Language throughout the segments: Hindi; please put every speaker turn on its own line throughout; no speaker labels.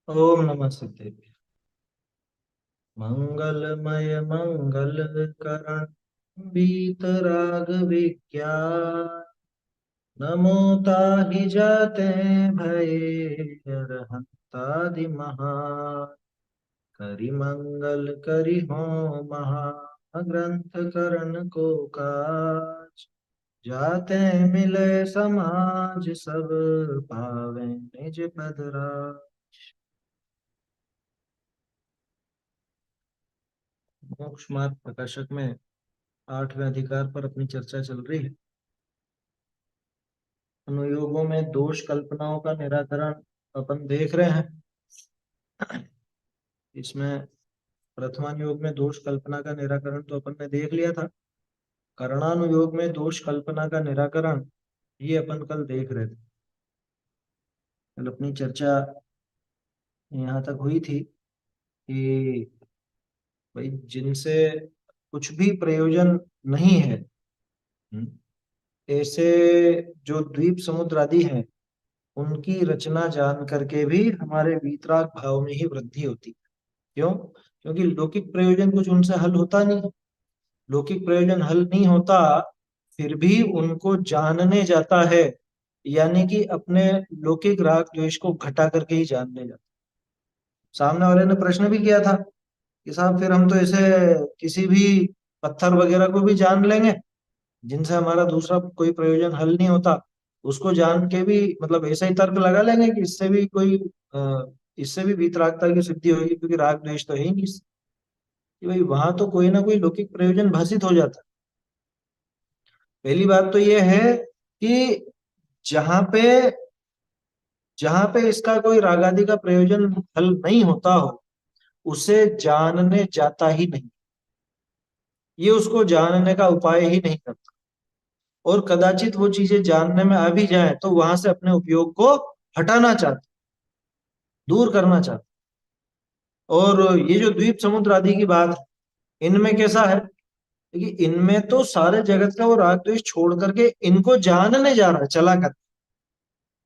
ओम नमः सिद्धेभ्य। मंगलमय मंगल करण बीतराग विज्ञान नमो ताहि जाते भये अरहंतादि महा करि मंगल करि हो महा ग्रंथ करण को काज जाते मिले समाज सब पावे निज पद राज। मोक्ष मार्ग प्रकाशक में 8वें अधिकार पर अपनी चर्चा चल रही है। अनुयोगों में दोष कल्पनाओं का निराकरण अपन देख रहे हैं। इसमें प्रथमानुयोग में दोष कल्पना का निराकरण तो अपन ने देख लिया था। करणानुयोग में दोष कल्पना का निराकरण ये अपन कल देख रहे थे। कल अपनी चर्चा यहाँ तक हुई थी कि भाई जिनसे कुछ भी प्रयोजन नहीं है, ऐसे जो द्वीप समुद्र आदि हैं, उनकी रचना जान करके भी हमारे वीतराग भाव में ही वृद्धि होती है। क्यों? क्योंकि लौकिक प्रयोजन कुछ उनसे हल होता नहीं है। लौकिक प्रयोजन हल नहीं होता, फिर भी उनको जानने जाता है, यानी कि अपने लौकिक राग द्वेष को घटा करके ही जानने जाता। सामने वाले ने प्रश्न भी किया था कि साहब फिर हम तो ऐसे किसी भी पत्थर वगैरह को भी जान लेंगे जिनसे हमारा दूसरा कोई प्रयोजन हल नहीं होता, उसको जान के भी मतलब ऐसा ही तर्क लगा लेंगे कि इससे भी वीतरागता की सिद्धि होगी, क्योंकि राग द्वेष तो है ही नहीं। कि भाई वहां तो कोई ना कोई लौकिक प्रयोजन भाषित हो जाता है। पहली बात तो यह है कि जहां पे जहां पे इसका कोई राग आदि का प्रयोजन हल नहीं होता हो, उसे जानने जाता ही नहीं। ये उसको जानने का उपाय ही नहीं करता, और कदाचित वो चीजें जानने में आ भी जाए तो वहां से अपने उपयोग को हटाना चाहता, दूर करना चाहता। और ये जो द्वीप समुद्र आदि की बात है, इनमें कैसा है कि इनमें तो सारे जगत का वो राग द्वेष छोड़ करके इनको जानने जा रहा है, चला कर,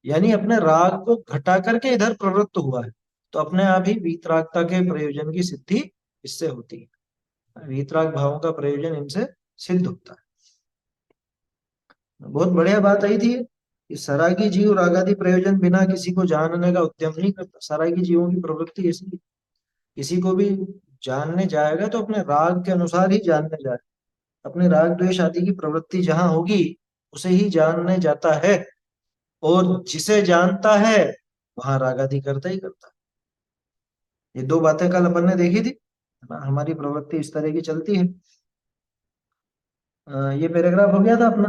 यानी अपने राग को घटा करके इधर प्रवृत्त हुआ है। तो अपने आप ही वीतरागता के प्रयोजन की सिद्धि इससे होती है। वीतराग भावों का प्रयोजन इनसे सिद्ध होता है। बहुत बढ़िया बात आई थी कि सरागी जीव रागादि प्रयोजन बिना किसी को जानने का उद्यम नहीं करता। सरागी जीवों की प्रवृत्ति ऐसी है, किसी को भी जानने जाएगा तो अपने राग के अनुसार ही जानने जाएगा। अपने राग द्वेष आदि की प्रवृत्ति जहां होगी, उसे ही जानने जाता है। और जिसे जानता है वहां राग आदि करता ही करता है। ये दो बातें कल अपन ने देखी थी, है ना? हमारी प्रवृत्ति इस तरह की चलती है। ये पैराग्राफ हो गया था अपना।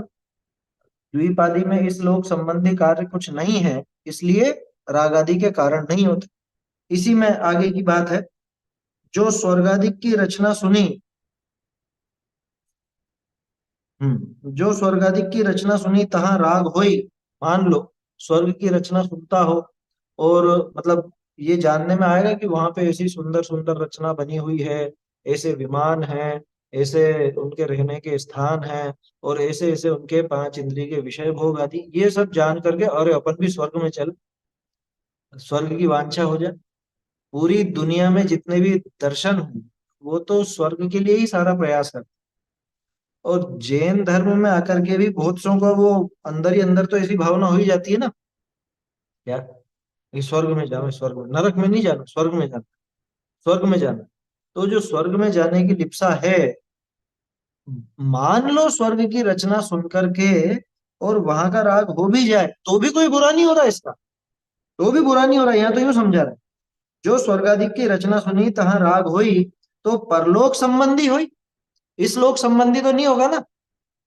द्वीप आदि में इस लोक संबंधी कार्य कुछ नहीं है, इसलिए राग आदि के कारण नहीं होते। इसी में आगे की बात है, जो स्वर्गादिक की रचना सुनी। जो स्वर्गादिक की रचना सुनी तहां राग होई। मान लो स्वर्ग की रचना सुनता हो, और मतलब ये जानने में आएगा कि वहां पे ऐसी सुंदर सुंदर रचना बनी हुई है, ऐसे विमान हैं, ऐसे उनके रहने के स्थान हैं, और ऐसे ऐसे उनके पांच इंद्रिय के विषय भोग आदि, ये सब जान करके अरे अपन भी स्वर्ग में चल, स्वर्ग की वांछा हो जाए। पूरी दुनिया में जितने भी दर्शन हुए, वो तो स्वर्ग के लिए ही सारा प्रयास करते। और जैन धर्म में आकर के भी बहुत सौ का वो अंदर ही अंदर तो ऐसी भावना हो ही जाती है ना, क्या ये स्वर्ग में जाओ, स्वर्ग में, नरक में नहीं जाना, स्वर्ग में जाना, स्वर्ग में जाना। तो जो स्वर्ग में जाने की लिप्सा है, मान लो स्वर्ग की रचना सुन करके और वहां का राग हो भी जाए तो भी कोई बुरा नहीं हो रहा इसका, तो भी बुरा नहीं हो रहा। यहाँ तो यूं समझा रहा है, जो स्वर्गादिक की रचना सुनी तहां राग होई, तो परलोक संबंधी हुई, इस लोक संबंधी तो नहीं होगा ना।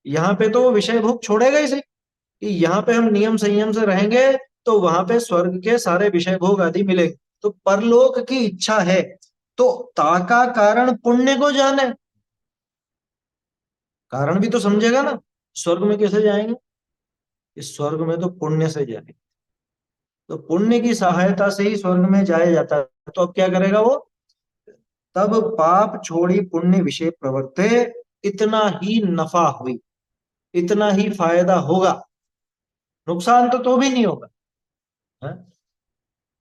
यहाँ पे तो वो विषय भोग छोड़ेगा इसे, कि यहाँ पे हम नियम संयम से रहेंगे तो वहां पे स्वर्ग के सारे विषय भोग आदि मिलेंगे। तो परलोक की इच्छा है, तो ताका कारण पुण्य को जाने, कारण भी तो समझेगा ना। स्वर्ग में कैसे जाएंगे? इस स्वर्ग में तो पुण्य से जाएंगे, तो पुण्य की सहायता से ही स्वर्ग में जाया जाता है। तो अब क्या करेगा वो? तब पाप छोड़ी पुण्य विषय प्रवर्ते, इतना ही नफा हुई, इतना ही फायदा होगा, नुकसान तो भी नहीं होगा। है?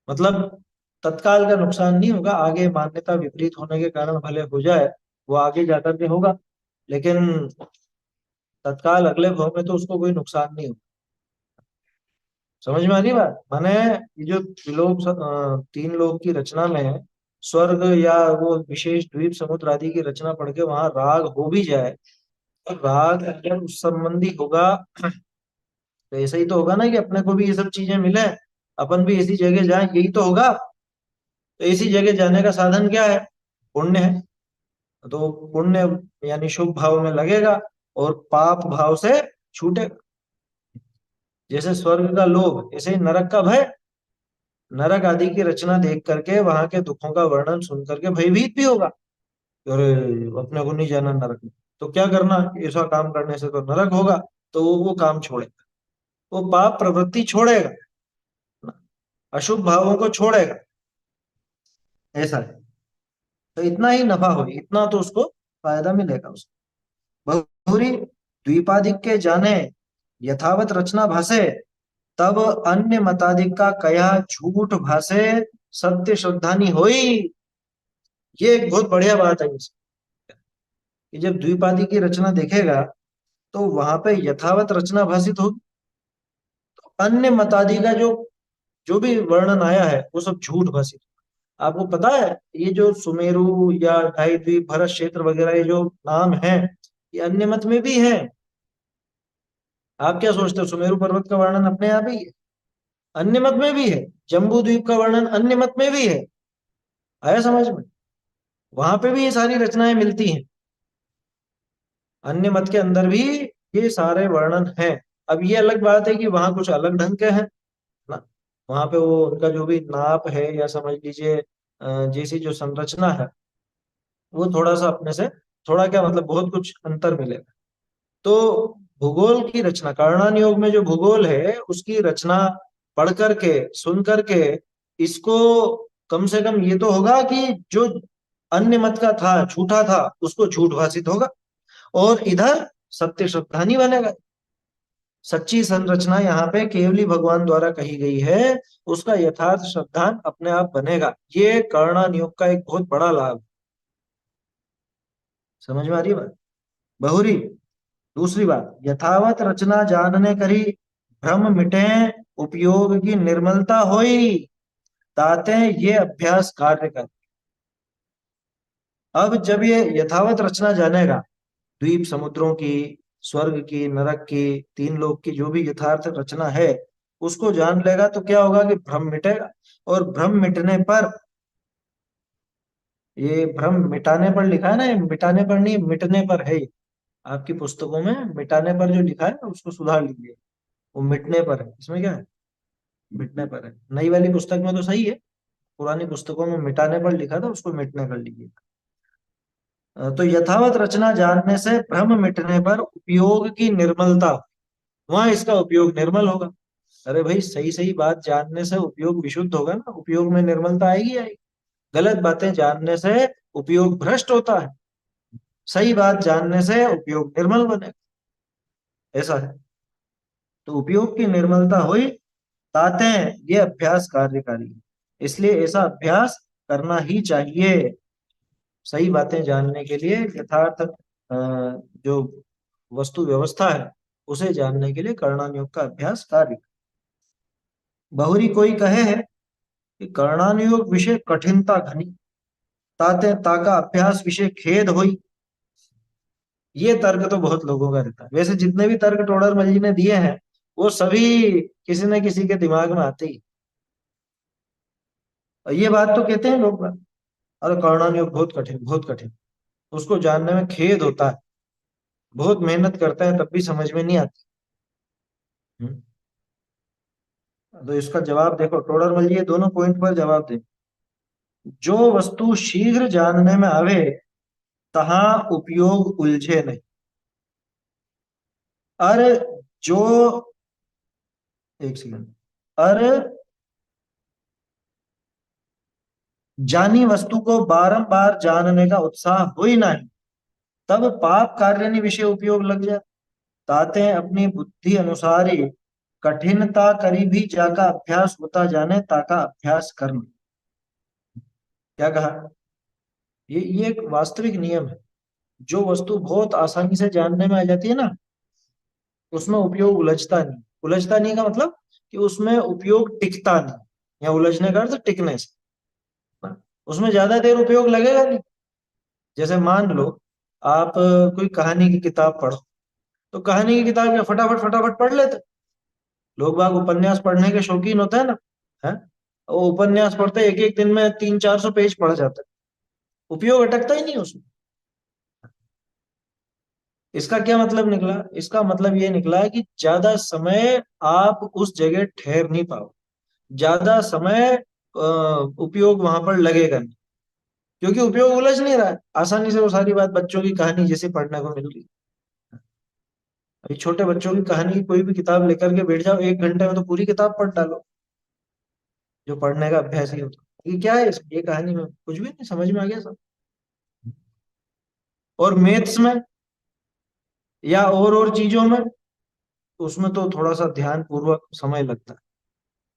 मतलब तत्काल का नुकसान नहीं होगा, आगे मान्यता विपरीत होने के कारण भले हो जाए, वो आगे जाकर के होगा, लेकिन तत्काल अगले भाव में तो उसको कोई नुकसान नहीं होगा। समझ में आ रही बात? माने ये जो तीन लोक की रचना में स्वर्ग या वो विशेष द्वीप समुद्र आदि की रचना पढ़ के वहां राग हो भी जाए, तो राग अगर उस संबंधी होगा तो ऐसा ही तो होगा ना कि अपने को भी ये सब चीजें मिले, अपन भी इसी जगह जाए, यही तो होगा। तो इसी जगह जाने का साधन क्या है? पुण्य है। तो पुण्य यानी शुभ भाव में लगेगा और पाप भाव से छूटेगा। जैसे स्वर्ग का लोभ, ऐसे ही नरक का भय। नरक आदि की रचना देख करके वहां के दुखों का वर्णन सुन करके भयभीत भी होगा, अरे अपने को नहीं जाना नरक में, तो क्या करना, ऐसा काम करने से तो नरक होगा। तो वो काम छोड़ेगा, वो पाप प्रवृत्ति छोड़ेगा, अशुभ भावों को छोड़ेगा। ऐसा है। तो इतना ही नफा हो, इतना तो उसको फायदा मिलेगा उसको। बहुरी द्वीपादिक के जाने यथावत रचना भासे, तब अन्य मतादिक का कया झूठ भासे, सत्य श्रद्धानी होई। ये एक बहुत बढ़िया बात है कि जब द्विपादी की रचना देखेगा तो वहां पे यथावत रचना भाषित होगी, अन्य मतादी का जो जो भी वर्णन आया है वो सब झूठ भाषित। आपको पता है ये जो सुमेरु या ढाई द्वीप भरत क्षेत्र वगैरह ये जो नाम है, ये अन्य मत में भी है। आप क्या सोचते हो, सुमेरु पर्वत का वर्णन अपने आप ही है? अन्य मत में भी है। जम्बू द्वीप का वर्णन अन्य मत में भी है। आया समझ में? वहां पे भी ये सारी रचनाएं मिलती हैं, अन्य मत के अंदर भी ये सारे वर्णन हैं। अब ये अलग बात है कि वहां कुछ अलग ढंग के हैं ना, वहां पे वो उनका जो भी नाप है या समझ लीजिए जैसी जो संरचना है, वो थोड़ा सा अपने से, थोड़ा क्या मतलब बहुत कुछ अंतर मिलेगा। तो भूगोल की रचना, कर्णन योग में जो भूगोल है उसकी रचना पढ़ करके सुन करके, इसको कम से कम ये तो होगा कि जो अन्य मत का था झूठा था उसको झूठ भाषित होगा, और इधर सत्य श्रद्धानी बनेगा। सच्ची संरचना यहाँ पे केवली भगवान द्वारा कही गई है, उसका यथार्थ श्रद्धान अपने आप बनेगा। ये कर्णन योग का एक बहुत बड़ा लाभ। समझ में आ रही है बात? बहुरी दूसरी बात, यथावत रचना जानने करी भ्रम मिटे, उपयोग की निर्मलता होई, ताते ये अभ्यास कार्य कर। अब जब ये यथावत रचना जानेगा, द्वीप समुद्रों की, स्वर्ग की, नरक की, तीन लोक की जो भी यथार्थ रचना है, उसको जान लेगा तो क्या होगा कि भ्रम मिटेगा। और भ्रम मिटने पर, ये भ्रम मिटाने पर लिखा है ना, ये मिटाने पर नहीं मिटने पर है ये। आपकी पुस्तकों में मिटाने पर जो लिखा है ना उसको सुधार लीजिए, वो मिटने पर है, इसमें क्या है, मिटने पर है। नई वाली पुस्तक में तो सही है, पुरानी पुस्तकों में मिटाने पर लिखा था, उसको मिटने कर लीजिए। तो यथावत रचना जानने से भ्रम मिटने पर उपयोग की निर्मलता, वहां इसका उपयोग निर्मल होगा। अरे भाई सही सही बात जानने से उपयोग विशुद्ध होगा ना, उपयोग में निर्मलता आएगी आएगी। गलत बातें जानने से उपयोग भ्रष्ट होता है, सही बात जानने से उपयोग निर्मल बने, ऐसा है। तो उपयोग की निर्मलता हुई, ताते ये अभ्यास कार्यकारी है। इसलिए ऐसा अभ्यास करना ही चाहिए, सही बातें जानने के लिए, यथार्थ जो वस्तु व्यवस्था है उसे जानने के लिए कर्णन योग का अभ्यास कार्य। बहुरी कोई कहे है कि कर्णन योग विषय कठिनता घनी, ताते ताका अभ्यास विषय खेद हुई। ये तर्क तो बहुत लोगों का रहता है, वैसे जितने भी तर्क टोडरमल जी ने दिए हैं वो सभी किसी न किसी के दिमाग में आते ही। और ये बात तो कहते हैं लोग, अरे कर्णन योग बहुत कठिन बहुत कठिन, उसको जानने में खेद होता है, बहुत मेहनत करता है तब भी समझ में नहीं आती। हम्म। तो इसका जवाब देखो, टोडरमल जी ये दोनों पॉइंट पर जवाब दे। जो वस्तु शीघ्र जानने में आवे, तहाँ उपयोग उलझे नहीं। अरे जो, एक सेकंड, अरे जानी वस्तु को बारंबार जानने का उत्साह हो ही नहीं, तब पाप कार्य विषय उपयोग लग जाए। ताते अपनी बुद्धि अनुसार ही कठिनता करी भी जाका अभ्यास होता जाने ताका अभ्यास करना। क्या कहा? ये एक वास्तविक नियम है। जो वस्तु बहुत आसानी से जानने में आ जाती है ना, उसमें उपयोग उलझता नहीं। उलझता नहीं का मतलब कि उसमें उपयोग टिकता नहीं, या उलझने का अर्थ टिकने से। उसमें ज्यादा देर उपयोग लगेगा नहीं। जैसे मान लो आप कोई कहानी की किताब पढ़ो, तो कहानी की किताब क्या फटाफट फटाफट पढ़ लेते। लोग बाग उपन्यास पढ़ने के शौकीन होते हैं ना, है। वो उपन्यास पढ़ते एक एक दिन में 300-400 पेज पढ़ जाते हैं। उपयोग अटकता ही नहीं उसमें। इसका क्या मतलब निकला? इसका मतलब ये निकला है कि ज्यादा समय आप उस जगह ठहर नहीं पाओ, ज्यादा समय उपयोग वहां पर लगेगा नहीं, क्योंकि उपयोग उलझ नहीं रहा है। आसानी से वो सारी बात बच्चों की कहानी जैसे पढ़ने को मिल रही है। अभी छोटे बच्चों की कहानी की कोई भी किताब लेकर के बैठ जाओ, 1 घंटे में तो पूरी किताब पढ़ डालो, जो पढ़ने का अभ्यास ही होता है। ये क्या है ये कहानी में कुछ भी नहीं समझ में आ गया सब। और मैथ्स में या और चीजों में, उसमें तो थोड़ा सा ध्यान पूर्वक समय लगता है।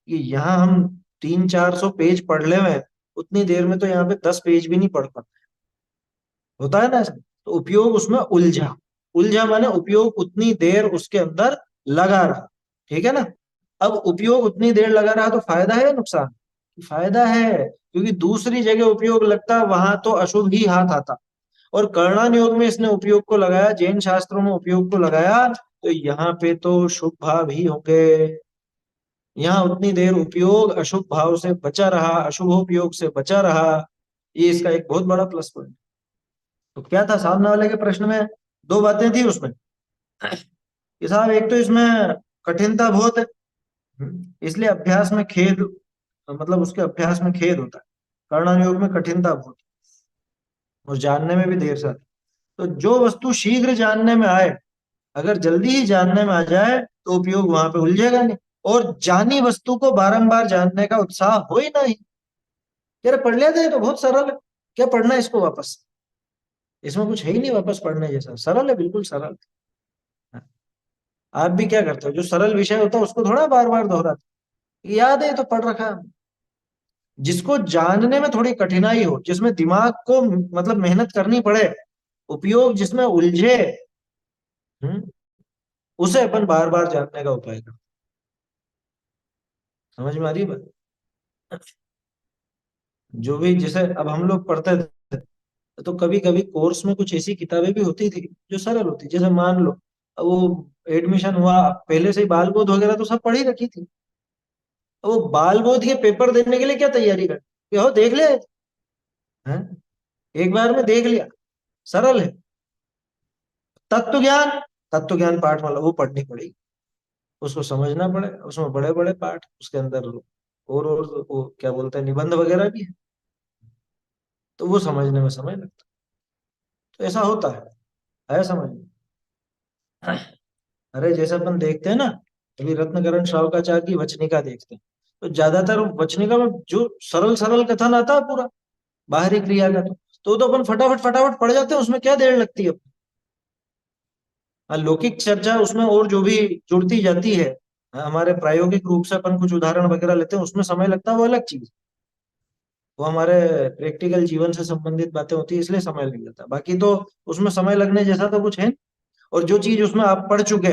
कि यहाँ हम 300-400 पेज पढ़ ले में, उतनी देर में तो यहाँ पे 10 पेज भी नहीं पढ़ पाते। होता है ना ऐसा? तो उपयोग उसमें उलझा। उलझा माने उपयोग उतनी देर उसके अंदर लगा रहा। ठीक है ना? अब उपयोग उतनी देर लगा रहा तो फायदा है या नुकसान? फायदा है, क्योंकि दूसरी जगह उपयोग लगता वहां तो अशुभ ही हाथ आता। और कर्णन योग में इसने उपयोग को लगाया, जैन शास्त्रों में उपयोग को लगाया, तो यहाँ पे तो शुभ भाव ही होंगे। यहाँ उतनी देर उपयोग अशुभ भाव से बचा रहा, अशुभ उपयोग से बचा रहा। ये इसका एक बहुत बड़ा प्लस पॉइंट। तो क्या था सामने वाले के प्रश्न में? दो बातें थी उसमें कि साहब एक तो इसमें कठिनता बहुत है, इसलिए अभ्यास में खेद, मतलब उसके अभ्यास में खेद होता है। कर्णन योग में कठिनता बहुत है, और जानने में भी देर से आती है। तो जो वस्तु शीघ्र जानने में आए, अगर जल्दी ही जानने में आ जाए, तो उपयोग वहां पे उलझेगा नहीं। और जानी वस्तु को बारंबार जानने का उत्साह हो ही नहीं। यार पढ़ लिया था, ये तो बहुत सरल है, क्या पढ़ना है इसको वापस? इसमें कुछ है ही नहीं वापस पढ़ने जैसा, सरल है, बिल्कुल सरल है। आप भी क्या करते हो, जो सरल विषय होता है उसको थोड़ा बार बार दोहराते हो। याद है तो पढ़ रखा है। जिसको जानने में थोड़ी कठिनाई हो, जिसमें दिमाग को मतलब मेहनत करनी पड़े, उपयोग जिसमें उलझे, हम्म, उसे अपन बार बार जानने का उपाय करते। समझ में आ रही है बात? जो भी जैसे अब हम लोग पढ़ते थे, तो कभी कभी कोर्स में कुछ ऐसी किताबें भी होती थी जो सरल होती। जैसे मान लो अब वो एडमिशन हुआ, पहले से ही बाल बोध वगैरह तो सब पढ़ी रखी थी। अब वो बाल बोध के पेपर देने के लिए क्या तैयारी कर, कि हो देख ले, हैं? एक बार में देख लिया, सरल है। तत्व ज्ञान, तत्व ज्ञान पाठ वाला वो पढ़नी पड़ेगी, उसको समझना पड़े। उसमें बड़े बड़े पाठ, उसके अंदर और वो क्या बोलते हैं, निबंध वगैरह भी है, तो वो समझने में समय लगता है। तो ऐसा होता है समझ में? अरे जैसे अपन देखते हैं ना, अभी रत्नकरण श्रावकाचार्य की वचनिका देखते हैं, तो ज्यादातर वचनिका में जो सरल सरल कथन आता है पूरा, बाहरी क्रिया का, तो अपन फटाफट फटाफट पढ़ जाते हैं, उसमें क्या देर लगती है। हाँ, लौकिक चर्चा उसमें और जो भी जुड़ती जाती है, हाँ, हमारे प्रायोगिक रूप से अपन कुछ उदाहरण वगैरह लेते हैं, उसमें समय लगता है, वो अलग चीज। वो हमारे प्रैक्टिकल जीवन से संबंधित बातें होती है, इसलिए समय लग जाता है। बाकी तो उसमें समय लगने जैसा तो कुछ है नहीं। और जो चीज उसमें आप पढ़ चुके,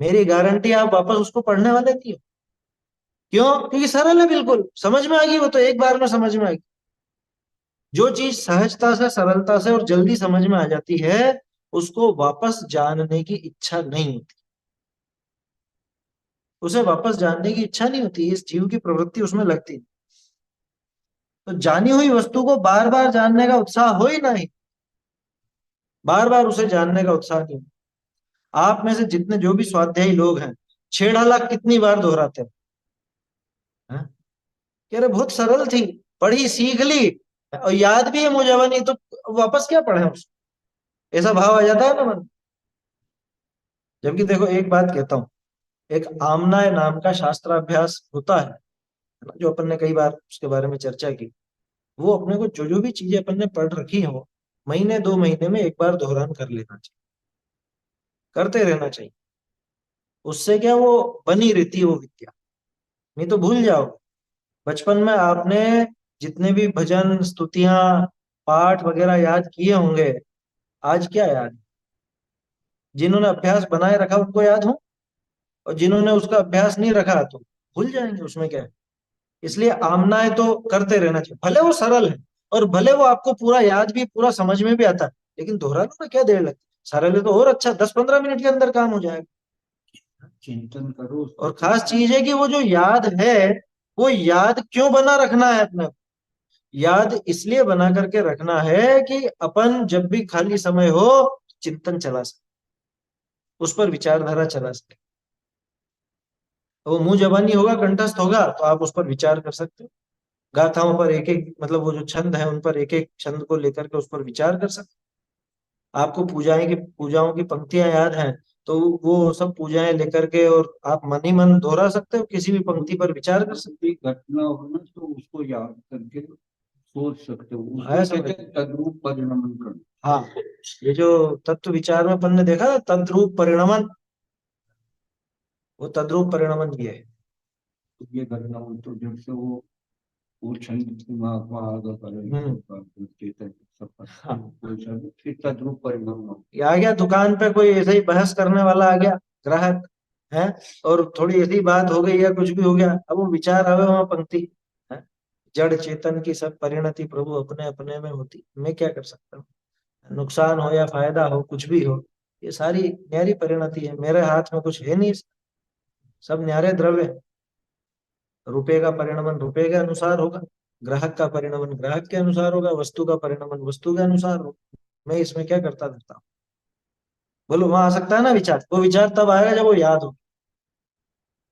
मेरी गारंटी आप वापस उसको पढ़ने वाले नहीं हो। क्यों? क्योंकि सरल है, बिल्कुल समझ में आ गई, वो तो एक बार में समझ में आ गई। जो चीज सहजता से, सरलता से और जल्दी समझ में आ जाती है, उसको वापस जानने की इच्छा नहीं होती। उसे वापस जानने की इच्छा नहीं होती, इस जीव की प्रवृत्ति उसमें लगती नहीं। तो जानी हुई वस्तु को बार बार जानने का उत्साह हो ही नहीं, बार बार उसे जानने का उत्साह नहीं। आप में से जितने जो भी स्वाध्यायी लोग हैं, 6.5 लाख कितनी बार दोहराते हैं? कह रहे बहुत सरल थी, पढ़ी सीख ली, और याद भी है मुझे, नहीं तो वापस क्या पढ़े उसको, ऐसा भाव आ जाता है ना मन। जबकि देखो एक बात कहता हूँ, एक आमनाय नाम का शास्त्राभ्यास होता है ना, जो अपन ने कई बार उसके बारे में चर्चा की। वो अपने को जो जो भी चीजें अपन ने पढ़ रखी हो, महीने 2 महीने में एक बार दोहरान कर लेना चाहिए, करते रहना चाहिए। उससे क्या वो बनी रहती है वो विद्या, नहीं तो भूल जाओ। बचपन में आपने जितने भी भजन स्तुतियां पाठ वगैरह याद किए होंगे, आज क्या याद? जिन्होंने अभ्यास बनाए रखा उनको याद हो, और जिन्होंने उसका अभ्यास नहीं रखा तो भूल जाएंगे, उसमें क्या है। इसलिए आमनाएं तो करते रहना चाहिए, भले वो सरल है और भले वो आपको पूरा याद भी, पूरा समझ में भी आता है, लेकिन दोहराने में क्या देर लगती है। सरल है तो और अच्छा, 10-15 मिनट के अंदर काम हो जाएगा।
चिंतन करो
और
उसको।
खास चीज है कि वो जो याद है, वो याद क्यों बना रखना है अपने को? याद इसलिए बना करके रखना है कि अपन जब भी खाली समय हो चिंतन चला सके, उस पर विचारधारा चला सके। वो मुंह जबानी होगा, कंठस्थ होगा, तो आप उस पर विचार कर सकते हो। गाथाओं पर एक एक, मतलब वो जो छंद है उन पर एक एक छंद को लेकर के उस पर विचार कर सकते हो। आपको पूजाओं की पंक्तियां याद हैं, तो वो सब पूजाएं लेकर के और आप मन ही मन दोहरा सकते हो, किसी भी पंक्ति पर विचार कर सकते
कोई घटना हो ना तो उसको याद करके सोच सकते हो,
हो।
उसको
आया समझ?
कहते हैं तद्रूप परिणमन करना।
हाँ, ये जो तत्व विचार में अपन ने देखा तद्रूप परिणमन, वो तद्रूप परिणमन ये है।
तो ये घटना हो तो जब से वो छंद दिमाग में आ गया
हम्म।
चेतन सब पर,
हाँ,
कोई शब्द फिर तद्रूप परिणमन हो।
ये आ गया दुकान पे कोई ऐसे ही बहस करने वाला आ गया, ग्राहक है, और थोड़ी ऐसी बात हो गई या कुछ भी हो गया, अब वो विचार आवे वहां पंक्ति है, जड़ चेतन की सब परिणति प्रभु अपने अपने में होती, मैं क्या कर सकता हूँ। नुकसान हो या फायदा हो, कुछ भी हो, ये सारी न्यारी परिणति है, मेरे हाथ में कुछ है नहीं। सब न्यारे द्रव्य है। रुपए का परिणमन रुपए के अनुसार होगा, ग्राहक का परिणमन ग्राहक के अनुसार होगा, वस्तु का परिणमन वस्तु के अनुसार होगा। मैं इसमें क्या करता धरता हूँ? बोलो, वहां आ सकता है ना विचार, वो विचार तब आएगा जब वो याद हो।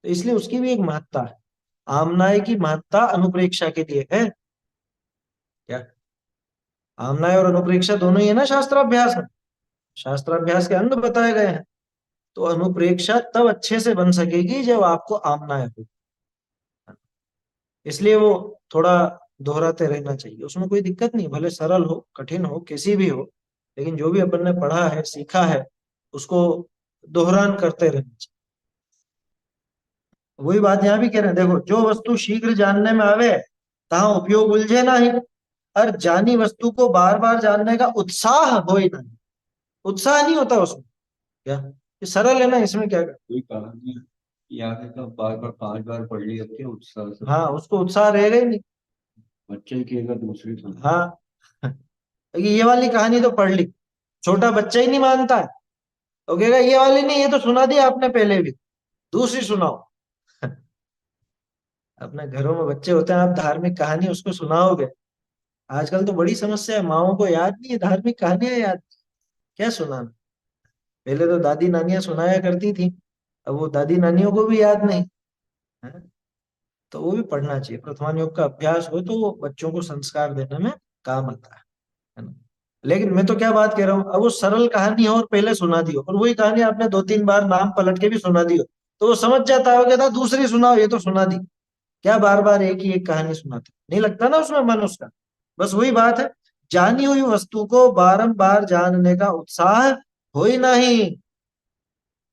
तो इसलिए उसकी भी एक महत्ता है। आमनाय की महत्ता अनुप्रेक्षा के लिए है क्या? आमनाय और अनुप्रेक्षा दोनों ही है ना शास्त्राभ्यास में, शास्त्राभ्यास के अंग बताए गए हैं। तो अनुप्रेक्षा तब अच्छे से बन सकेगी जब आपको आमनाय हो। इसलिए वो थोड़ा दोहराते रहना चाहिए, उसमें कोई दिक्कत नहीं, भले सरल हो कठिन हो कैसी भी हो, लेकिन जो भी अपन ने पढ़ा है सीखा है उसको दोहरान करते रहना चाहिए। वही बात यहाँ भी कह रहे हैं, देखो, जो वस्तु शीघ्र जानने में आवे तहाँ उपयोग उलझे नहीं, और जानी वस्तु को बार बार जानने का उत्साह हो ही नहीं। उत्साह नहीं होता उसमें, क्या ये सरल है ना, इसमें क्या कर?
कोई कहानी याद है तो बार बार 5 बार पढ़ ली जाती है उत्साह से।
हाँ, उसको उत्साह रहेगा ही नहीं।
बच्चे ही कहेगा दूसरी सुन।
हाँ, ये वाली कहानी तो पढ़ ली, छोटा बच्चा ही नहीं मानता है, तो कहेगा ये वाली नहीं, ये तो सुना दी आपने पहले भी, दूसरी सुनाओ। अपने घरों में बच्चे होते हैं, आप धार्मिक कहानी उसको सुनाओगे, आजकल तो बड़ी समस्या है, माओ को याद नहीं है धार्मिक कहानियां, याद क्या सुनाना। पहले तो दादी नानियां सुनाया करती थी, अब वो दादी नानियों को भी याद नहीं है। तो वो भी पढ़ना चाहिए, प्रथमान योग का अभ्यास हो तो वो बच्चों को संस्कार देने में काम आता है ना। लेकिन मैं तो क्या बात कह रहा हूँ, अब वो सरल कहानी हो और पहले सुना दी हो, और वही कहानी आपने 2-3 बार नाम पलट के भी सुना दी हो, तो वो समझ जाता हो, कहता दूसरी सुनाओ, ये तो सुना दी, क्या बार बार एक ही एक कहानी सुनाते, नहीं लगता ना उसमें मन उसका। बस वही बात है, जानी हुई वस्तु को बारंबार जानने का उत्साह हो ही नहीं,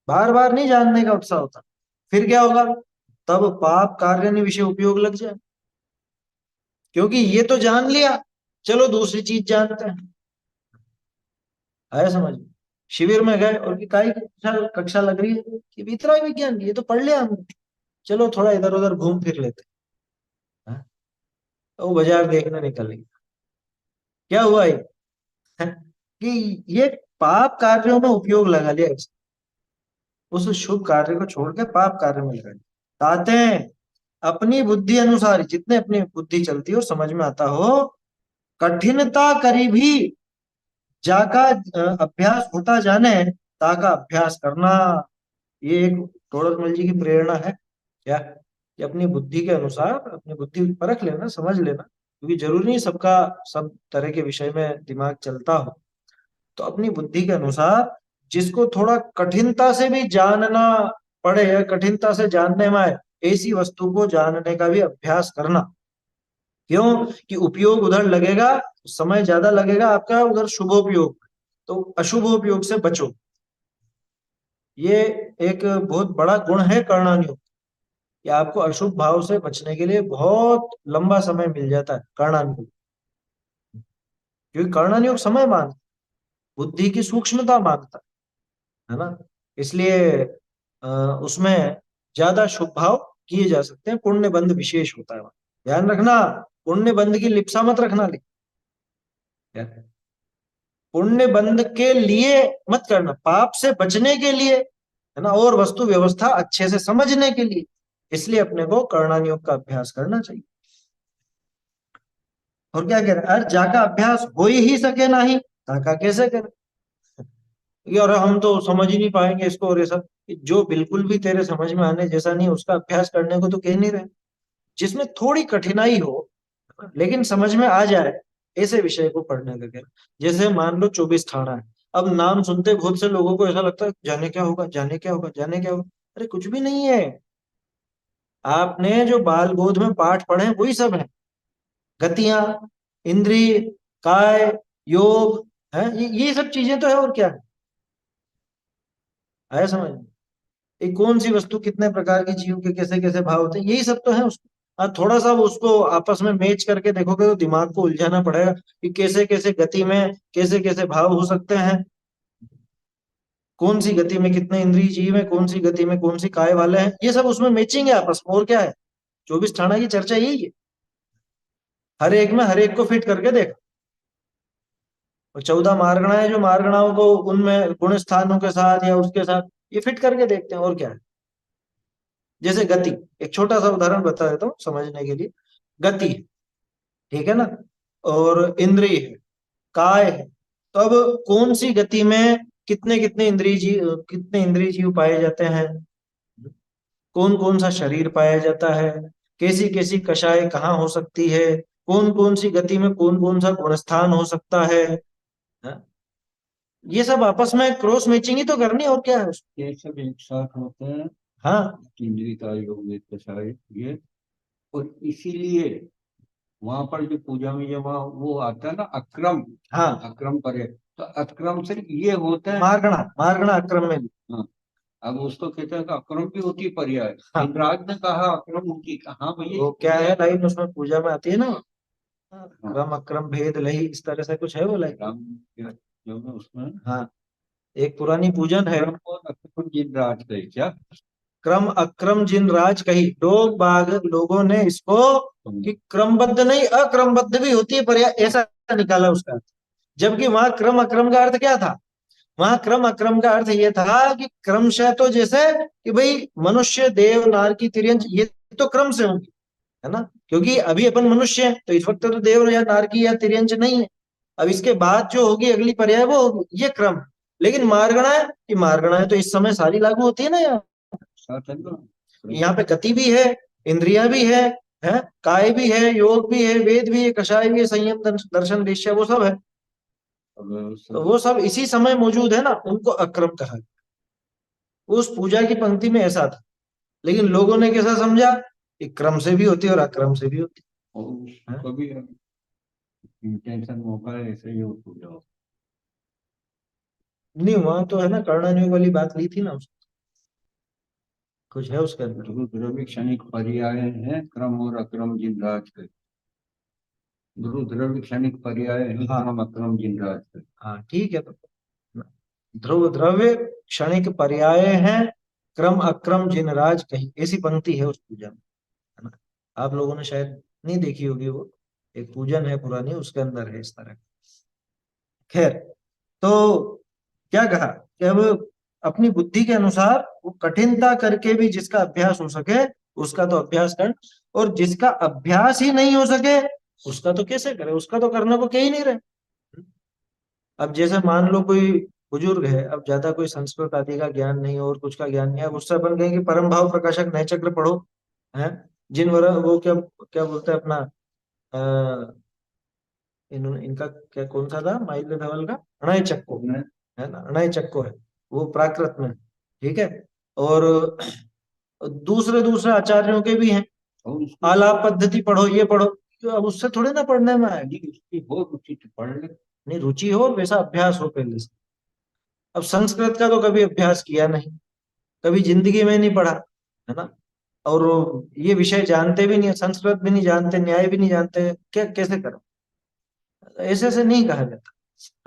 बार बार नहीं जानने का उत्साह होता, फिर क्या होगा? तब पाप कार्य विषय उपयोग लग जाए, क्योंकि ये तो जान लिया, चलो दूसरी चीज जानते हैं। आया समझ में? शिविर में गए और की काय की कक्षा लग रही है कि वितराग विज्ञान की, ये तो पढ़ लिया हमने, चलो थोड़ा इधर उधर घूम फिर लेते हैं। तो वो बाजार देखने निकल गई, क्या हुआ ये? कि ये पाप कार्यों में उपयोग लगा लिया उस शुभ कार्य को छोड़ के पाप कार्य में लगा दिया। ताते अपनी बुद्धि अनुसार, जितने अपनी बुद्धि चलती हो समझ में आता हो, कठिनता करी भी जाका अभ्यास होता जाने, ताका अभ्यास करना। ये एक टोडरमल जी की प्रेरणा है क्या, कि अपनी बुद्धि के अनुसार अपनी बुद्धि परख लेना, समझ लेना, क्योंकि जरूरी नहीं सबका सब तरह के विषय में दिमाग चलता हो। तो अपनी बुद्धि के अनुसार जिसको थोड़ा कठिनता से भी जानना पड़े या कठिनता से जानने में आए, ऐसी वस्तु को जानने का भी अभ्यास करना। क्यों? कि उपयोग उधर लगेगा, समय ज्यादा लगेगा आपका उधर शुभोपयोग, तो अशुभोपयोग से बचो। ये एक बहुत बड़ा गुण है कर्णानियों, कि आपको अशुभ भाव से बचने के लिए बहुत लंबा समय मिल जाता है कर्णानुयोग, क्योंकि कर्णानुयोग समय मांगता, बुद्धि की सूक्ष्मता मांगता है ना। इसलिए अ, उसमें ज्यादा शुभ भाव किए जा सकते हैं, पुण्य बंध विशेष होता है वहाँ। ध्यान रखना, पुण्य बंध की लिप्सा मत रखना, लेकिन पुण्य बंध के लिए मत करना, पाप से बचने के लिए है ना, और वस्तु व्यवस्था अच्छे से समझने के लिए। इसलिए अपने को कर्णानुयोग का अभ्यास करना चाहिए। और क्या कह रहे हैं, अरे जाका अभ्यास हो ही सके नहीं, ताका कैसे करें, ये और हम तो समझ ही नहीं पाएंगे इसको, और ये सब जो बिल्कुल भी तेरे समझ में आने जैसा नहीं, उसका अभ्यास करने को तो कह नहीं रहे। जिसमें थोड़ी कठिनाई हो लेकिन समझ में आ जाए, ऐसे विषय को पढ़ने का कह। जैसे मान लो 24 ठाणा है, अब नाम सुनते बहुत से लोगों को ऐसा लगता है जाने क्या होगा, जाने क्या होगा, जाने क्या होगा। अरे कुछ भी नहीं है, आपने जो बाल बोध में पाठ पढ़े हैं वही सब है। गतियां, इंद्रिय, काय, योग है, ये सब चीजें तो है, और क्या है, आया समझ में? ये कौन सी वस्तु कितने प्रकार की, जीव के कैसे कैसे भाव होते हैं, यही सब तो है उसको। थोड़ा सा उसको आपस में मैच करके देखोगे तो दिमाग को उलझाना पड़ेगा कि कैसे कैसे गति में कैसे कैसे भाव हो सकते हैं, कौन सी गति में कितने इंद्रिय जीव है, कौन सी गति में कौन सी काय वाले हैं, ये सब उसमें मैचिंग है आपस में, और क्या है। 24 ठाणा की चर्चा यही है, हर एक में हर एक को फिट करके देख। और 14 मार्गणाएं, जो मार्गणाओं को उनमें गुण स्थानों के साथ या उसके साथ ये फिट करके देखते हैं, और क्या है। जैसे गति, एक छोटा सा उदाहरण बता देता हूँ समझने के लिए। गति, ठीक है ना, और इंद्रिय है, काय है, तो अब कौन सी गति में कितने कितने इंद्रिय जीव पाए जाते हैं, कौन कौन सा शरीर पाया जाता है, कैसी कैसी कषाय कहाँ हो सकती है, कौन कौन सी गति में कौन कौन सा गुणस्थान हो सकता है, हाँ? ये सब आपस में क्रॉस मैचिंग ही तो करनी है, और क्या है उसमें।
ये सब एक साथ होते हैं।
हाँ
इंद्रिय का योग वेद कषाय ये, और इसीलिए वहां पर जो पूजा में जब वहाँ वो आता है ना अक्रम,
हाँ,
अक्रम करे, तो अक्रम से ये होता है।
मार्गणा, मार्गणा अक्रम में भी।
हाँ, अब उसको कहते हैं कि अक्रम भी होती है पर्याय।
हाँ,
इंद्राज ने कहा अक्रम होती है, हाँ भैया
वो क्या है लाइन उसमें पूजा में आती है ना,
हाँ,
क्रम अक्रम भेद लही, इस तरह से कुछ है वो लाइन।
राम जो है उसमें
हाँ, एक पुरानी पूजन है।
अक्रम और अक्रम जिनराज कहे क्या।
क्रम अक्रम जिन राज कही, लोग बाग लोगों ने इसको कि क्रमबद्ध नहीं अक्रमबद्ध भी होती है पर ऐसा निकाला उसका अर्थ। जबकि वहां क्रम अक्रम का अर्थ क्या था, वहां क्रम अक्रम का अर्थ ये था कि क्रमशः, तो जैसे कि भाई मनुष्य देव नार की तिर्यंच ये तो क्रम से होंगी, है ना, क्योंकि अभी अपन मनुष्य हैं तो इस वक्त तो देव या नार की या तिर्यंच नहीं है। अब इसके बाद जो होगी अगली पर्याय वो होगी, ये क्रम। लेकिन मार्गणाएं, कि मार्गणाएं तो इस समय सारी लागू होती है ना यार।
साथ है ना।
यहाँ पे गति भी है, इंद्रिया भी है, काय भी है, योग भी है, वेद भी है, कषाय भी है, संयम दर्शन वेश्या वो सब है।
अब
तो
सब
वो सब इसी समय मौजूद है ना, उनको अक्रम कहा गया। उस पूजा की पंक्ति में ऐसा था, लेकिन लोगों ने कैसा समझा कि क्रम से भी होती है और अक्रम से भी होती
और
है।
कभी इंटेंशन मौका है ऐसे ही हो जाओ।
नहीं, वहां तो है ना कर्णानुयोग वाली बात ली थी ना कुछ है उसके अंदर।
ध्रुव द्रव्य क्षणिक पर्याय है क्रम और अक्रम जिनराज के। ध्रुव द्रव्य क्षणिक पर्याय है
हाँ,
क्रम अक्रम जिनराज के।
हाँ ठीक है, तो ध्रुव द्रव्य क्षणिक पर्याय हैं, क्रम अक्रम जिनराज कही, ऐसी पंक्ति है उस पूजा में, है ना। आप लोगों ने शायद नहीं देखी होगी वो, एक पूजन है पुरानी, उसके अंदर है इस तरह। खैर, तो क्या कहा कि अब अपनी बुद्धि के अनुसार वो कठिनता करके भी जिसका अभ्यास हो सके उसका तो अभ्यास कर, और जिसका अभ्यास ही नहीं हो सके उसका तो कैसे करे, उसका तो करने को कह ही नहीं रहे। अब जैसे मान लो कोई बुजुर्ग है, अब ज्यादा कोई संस्कृत आदि का ज्ञान नहीं और कुछ का ज्ञान नहीं, अब उससे अपन कहेंगे परम भाव प्रकाशक नय चक्र पढ़ो, है, जिन वर वो क्या क्या बोलते हैं अपना, इनका क्या कौन सा था माइल्ड धवल का, अणय चक्को,
उसने
है ना, अणय चक्को है वो प्राकृत में, ठीक है। और दूसरे दूसरे आचार्यों के भी हैं,
और उसको
आलाप पद्धति पढ़ो, ये पढ़ो, तो अब उससे थोड़े ना पढ़ने में आएगी।
यदि उसकी हो रुचि तो पढ़ ले।
नहीं, रुचि हो, वैसा अभ्यास हो पहले से। अब संस्कृत का तो कभी अभ्यास किया नहीं, कभी जिंदगी में नहीं पढ़ा, है ना, और ये विषय जानते भी नहीं, संस्कृत भी नहीं जानते, न्याय भी नहीं जानते, क्या कैसे करो? ऐसे से नहीं कहा जाता।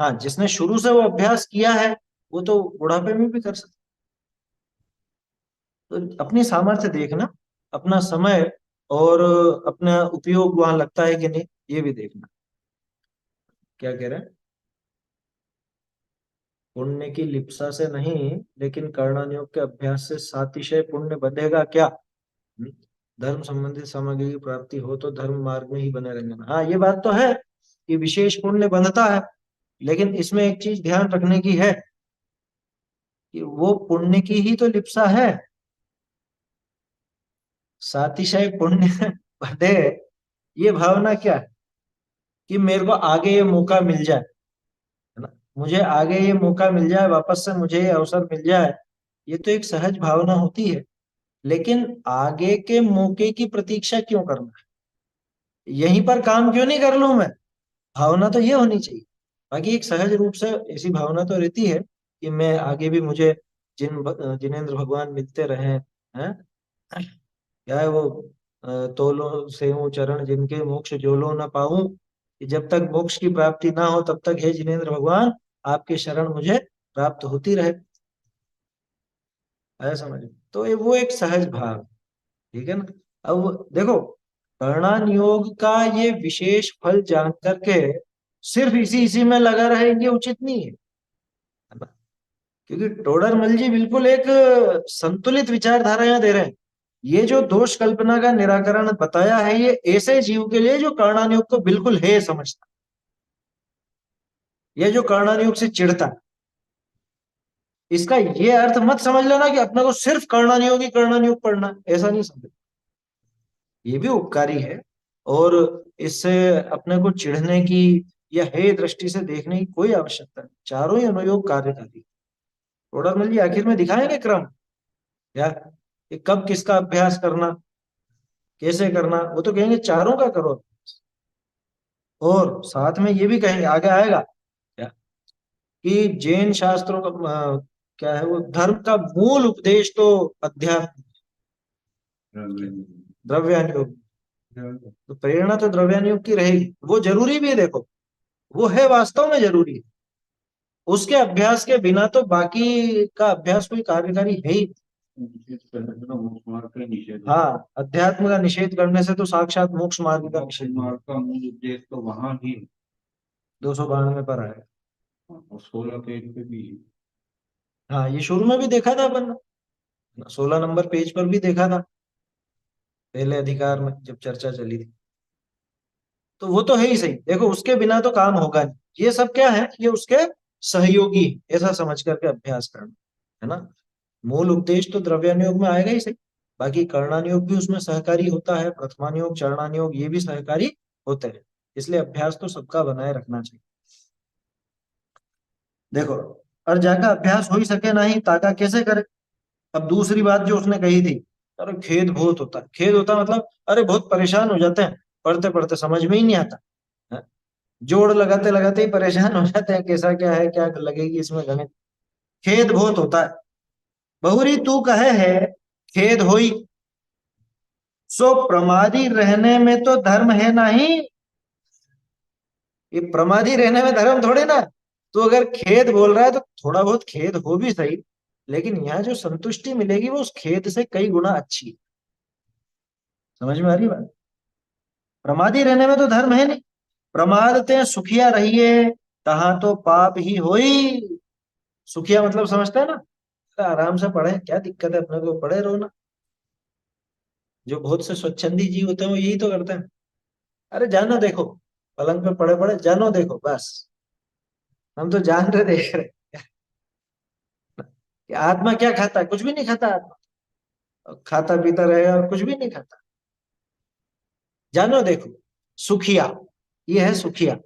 हाँ, जिसने शुरू से वो अभ्यास किया है वो तो बुढ़ापे में भी कर सकता। तो अपनी सामर्थ्य देखना, अपना समय और अपना उपयोग वहां लगता है कि नहीं, ये भी देखना। क्या कह रहे हैं? पुण्य की लिप्सा से नहीं, लेकिन कर्णनियोग के अभ्यास से सातिशय पुण्य बढ़ेगा क्या? हम्म? धर्म संबंधित सामग्री की प्राप्ति हो तो धर्म मार्ग में ही बने रहेंगे। हाँ, ये बात तो है कि विशेष पुण्य बंधता है, लेकिन इसमें एक चीज ध्यान रखने की है कि वो पुण्य की ही तो लिप्सा है। सातिशय पुण्य बढ़े, ये भावना क्या है? कि मेरे को आगे ये मौका मिल जाए, है ना, मुझे आगे ये मौका मिल जाए, वापस से मुझे ये अवसर मिल जाए। ये तो एक सहज भावना होती है, लेकिन आगे के मौके की प्रतीक्षा क्यों करना है? यहीं पर काम क्यों नहीं कर लूं मैं? भावना तो ये होनी चाहिए। बाकी एक सहज रूप से ऐसी भावना तो रहती है कि मैं आगे भी मुझे जिनेंद्र भगवान मिलते रहे हैं। क्या है वो, तोलो से हूँ चरण जिनके मोक्ष जोलो न पाऊं, कि जब तक मोक्ष की प्राप्ति ना हो तब तक हे जिनेंद्र भगवान आपके शरण मुझे प्राप्त होती रहे। ऐसा समझ, तो वो एक सहज भाव, ठीक है ना। अब देखो, कर्णा नियोग का ये विशेष फल जान करके सिर्फ इसी इसी में लगा रहे, ये उचित नहीं है ना? क्योंकि टोडरमल जी बिल्कुल एक संतुलित विचारधारा यहाँ दे रहे हैं। ये जो दोष कल्पना का निराकरण बताया है, ये ऐसे जीव के लिए जो कर्णानियोग को बिल्कुल है समझता, ये जो कर्णानियोग से चिढ़ता है। इसका ये अर्थ मत समझ लेना कि अपने को सिर्फ कर्णानियोग ही कर्णानियोग पढ़ना है, ऐसा नहीं समझ। ये भी उपकारी है, और इससे अपने को चिढ़ने की या हे दृष्टि से देखने की कोई आवश्यकता नहीं। चारों ही अनुयोग कार्यकारी। टोडरमल जी आखिर में दिखाएंगे क्रम, या कि कब किसका अभ्यास करना, कैसे करना, वो तो कहेंगे चारों का करो। और साथ में ये भी कहेंगे, आगे आएगा क्या, कि जैन शास्त्रों का क्या है वो, धर्म का मूल उपदेश तो अध्यात्म, द्रव्यानुयोग। तो प्रेरणा तो द्रव्यानुयोग की रहेगी, वो जरूरी भी है, देखो वो है वास्तव में जरूरी है। उसके अभ्यास के बिना तो बाकी का अभ्यास कोई कार्यकारी है ही नहीं। हाँ, अध्यात्म का निषेध करने से तो साक्षात मोक्ष मार्ग का निषेध,
मार्ग का मूल उद्देश्य तो वहां ही
292 पर आएगा।
16 पेज पे भी।
हाँ, ये शुरू में भी देखा था अपन, 16 नंबर पेज पर भी देखा था, पहले अधिकार में जब चर्चा चली थी। तो वो तो है ही सही, देखो उसके बिना तो काम होगा नहीं। ये सब क्या है, ये उसके सहयोगी, ऐसा समझ करके अभ्यास करना, है ना। मूल उद्देश्य तो द्रव्यानुयोग में आएगा ही सही, बाकी कर्णानुयोग भी उसमें सहकारी होता है, प्रथमानुयोग चरणानुयोग ये भी सहकारी होते हैं। इसलिए अभ्यास तो सबका बनाए रखना चाहिए। देखो, और जाका अभ्यास हो ही सके नहीं ताका कैसे करे? अब दूसरी बात जो उसने कही थी, अरे खेद बहुत होता है, खेद होता मतलब अरे बहुत परेशान हो जाते हैं, पढ़ते पढ़ते समझ में ही नहीं आता है? जोड़ लगाते लगाते ही परेशान हो जाते हैं, कैसा क्या है, क्या लगेगी इसमें गणित। खेद बहुत होता है, बहुरी तू कहे है खेद होई, सो प्रमादी रहने में तो धर्म है नहीं। ये प्रमादी रहने में धर्म थोड़े ना। तो अगर खेद बोल रहा है तो थोड़ा बहुत खेद हो भी सही, लेकिन यहाँ जो संतुष्टि मिलेगी वो उस खेद से कई गुना अच्छी है। समझ में आ रही बात? प्रमादी रहने में तो धर्म है नहीं। प्रमादते सुखिया रहिए, तहां तो पाप ही होई। सुखिया मतलब समझते हैं ना, तो आराम से पढ़े, क्या दिक्कत है, अपने को पढ़े रहो ना। जो बहुत से स्वच्छंदी जी होते हैं वो यही तो करते हैं, अरे जानो देखो, पलंग पे पड़े पड़े जानो देखो बस। हम तो जान रहे देख रहे कि आत्मा क्या खाता है, कुछ भी नहीं खाता आत्मा, खाता पीता रहेगा और कुछ भी नहीं खाता। जानो देखो, सुखिया, ये है सुखिया।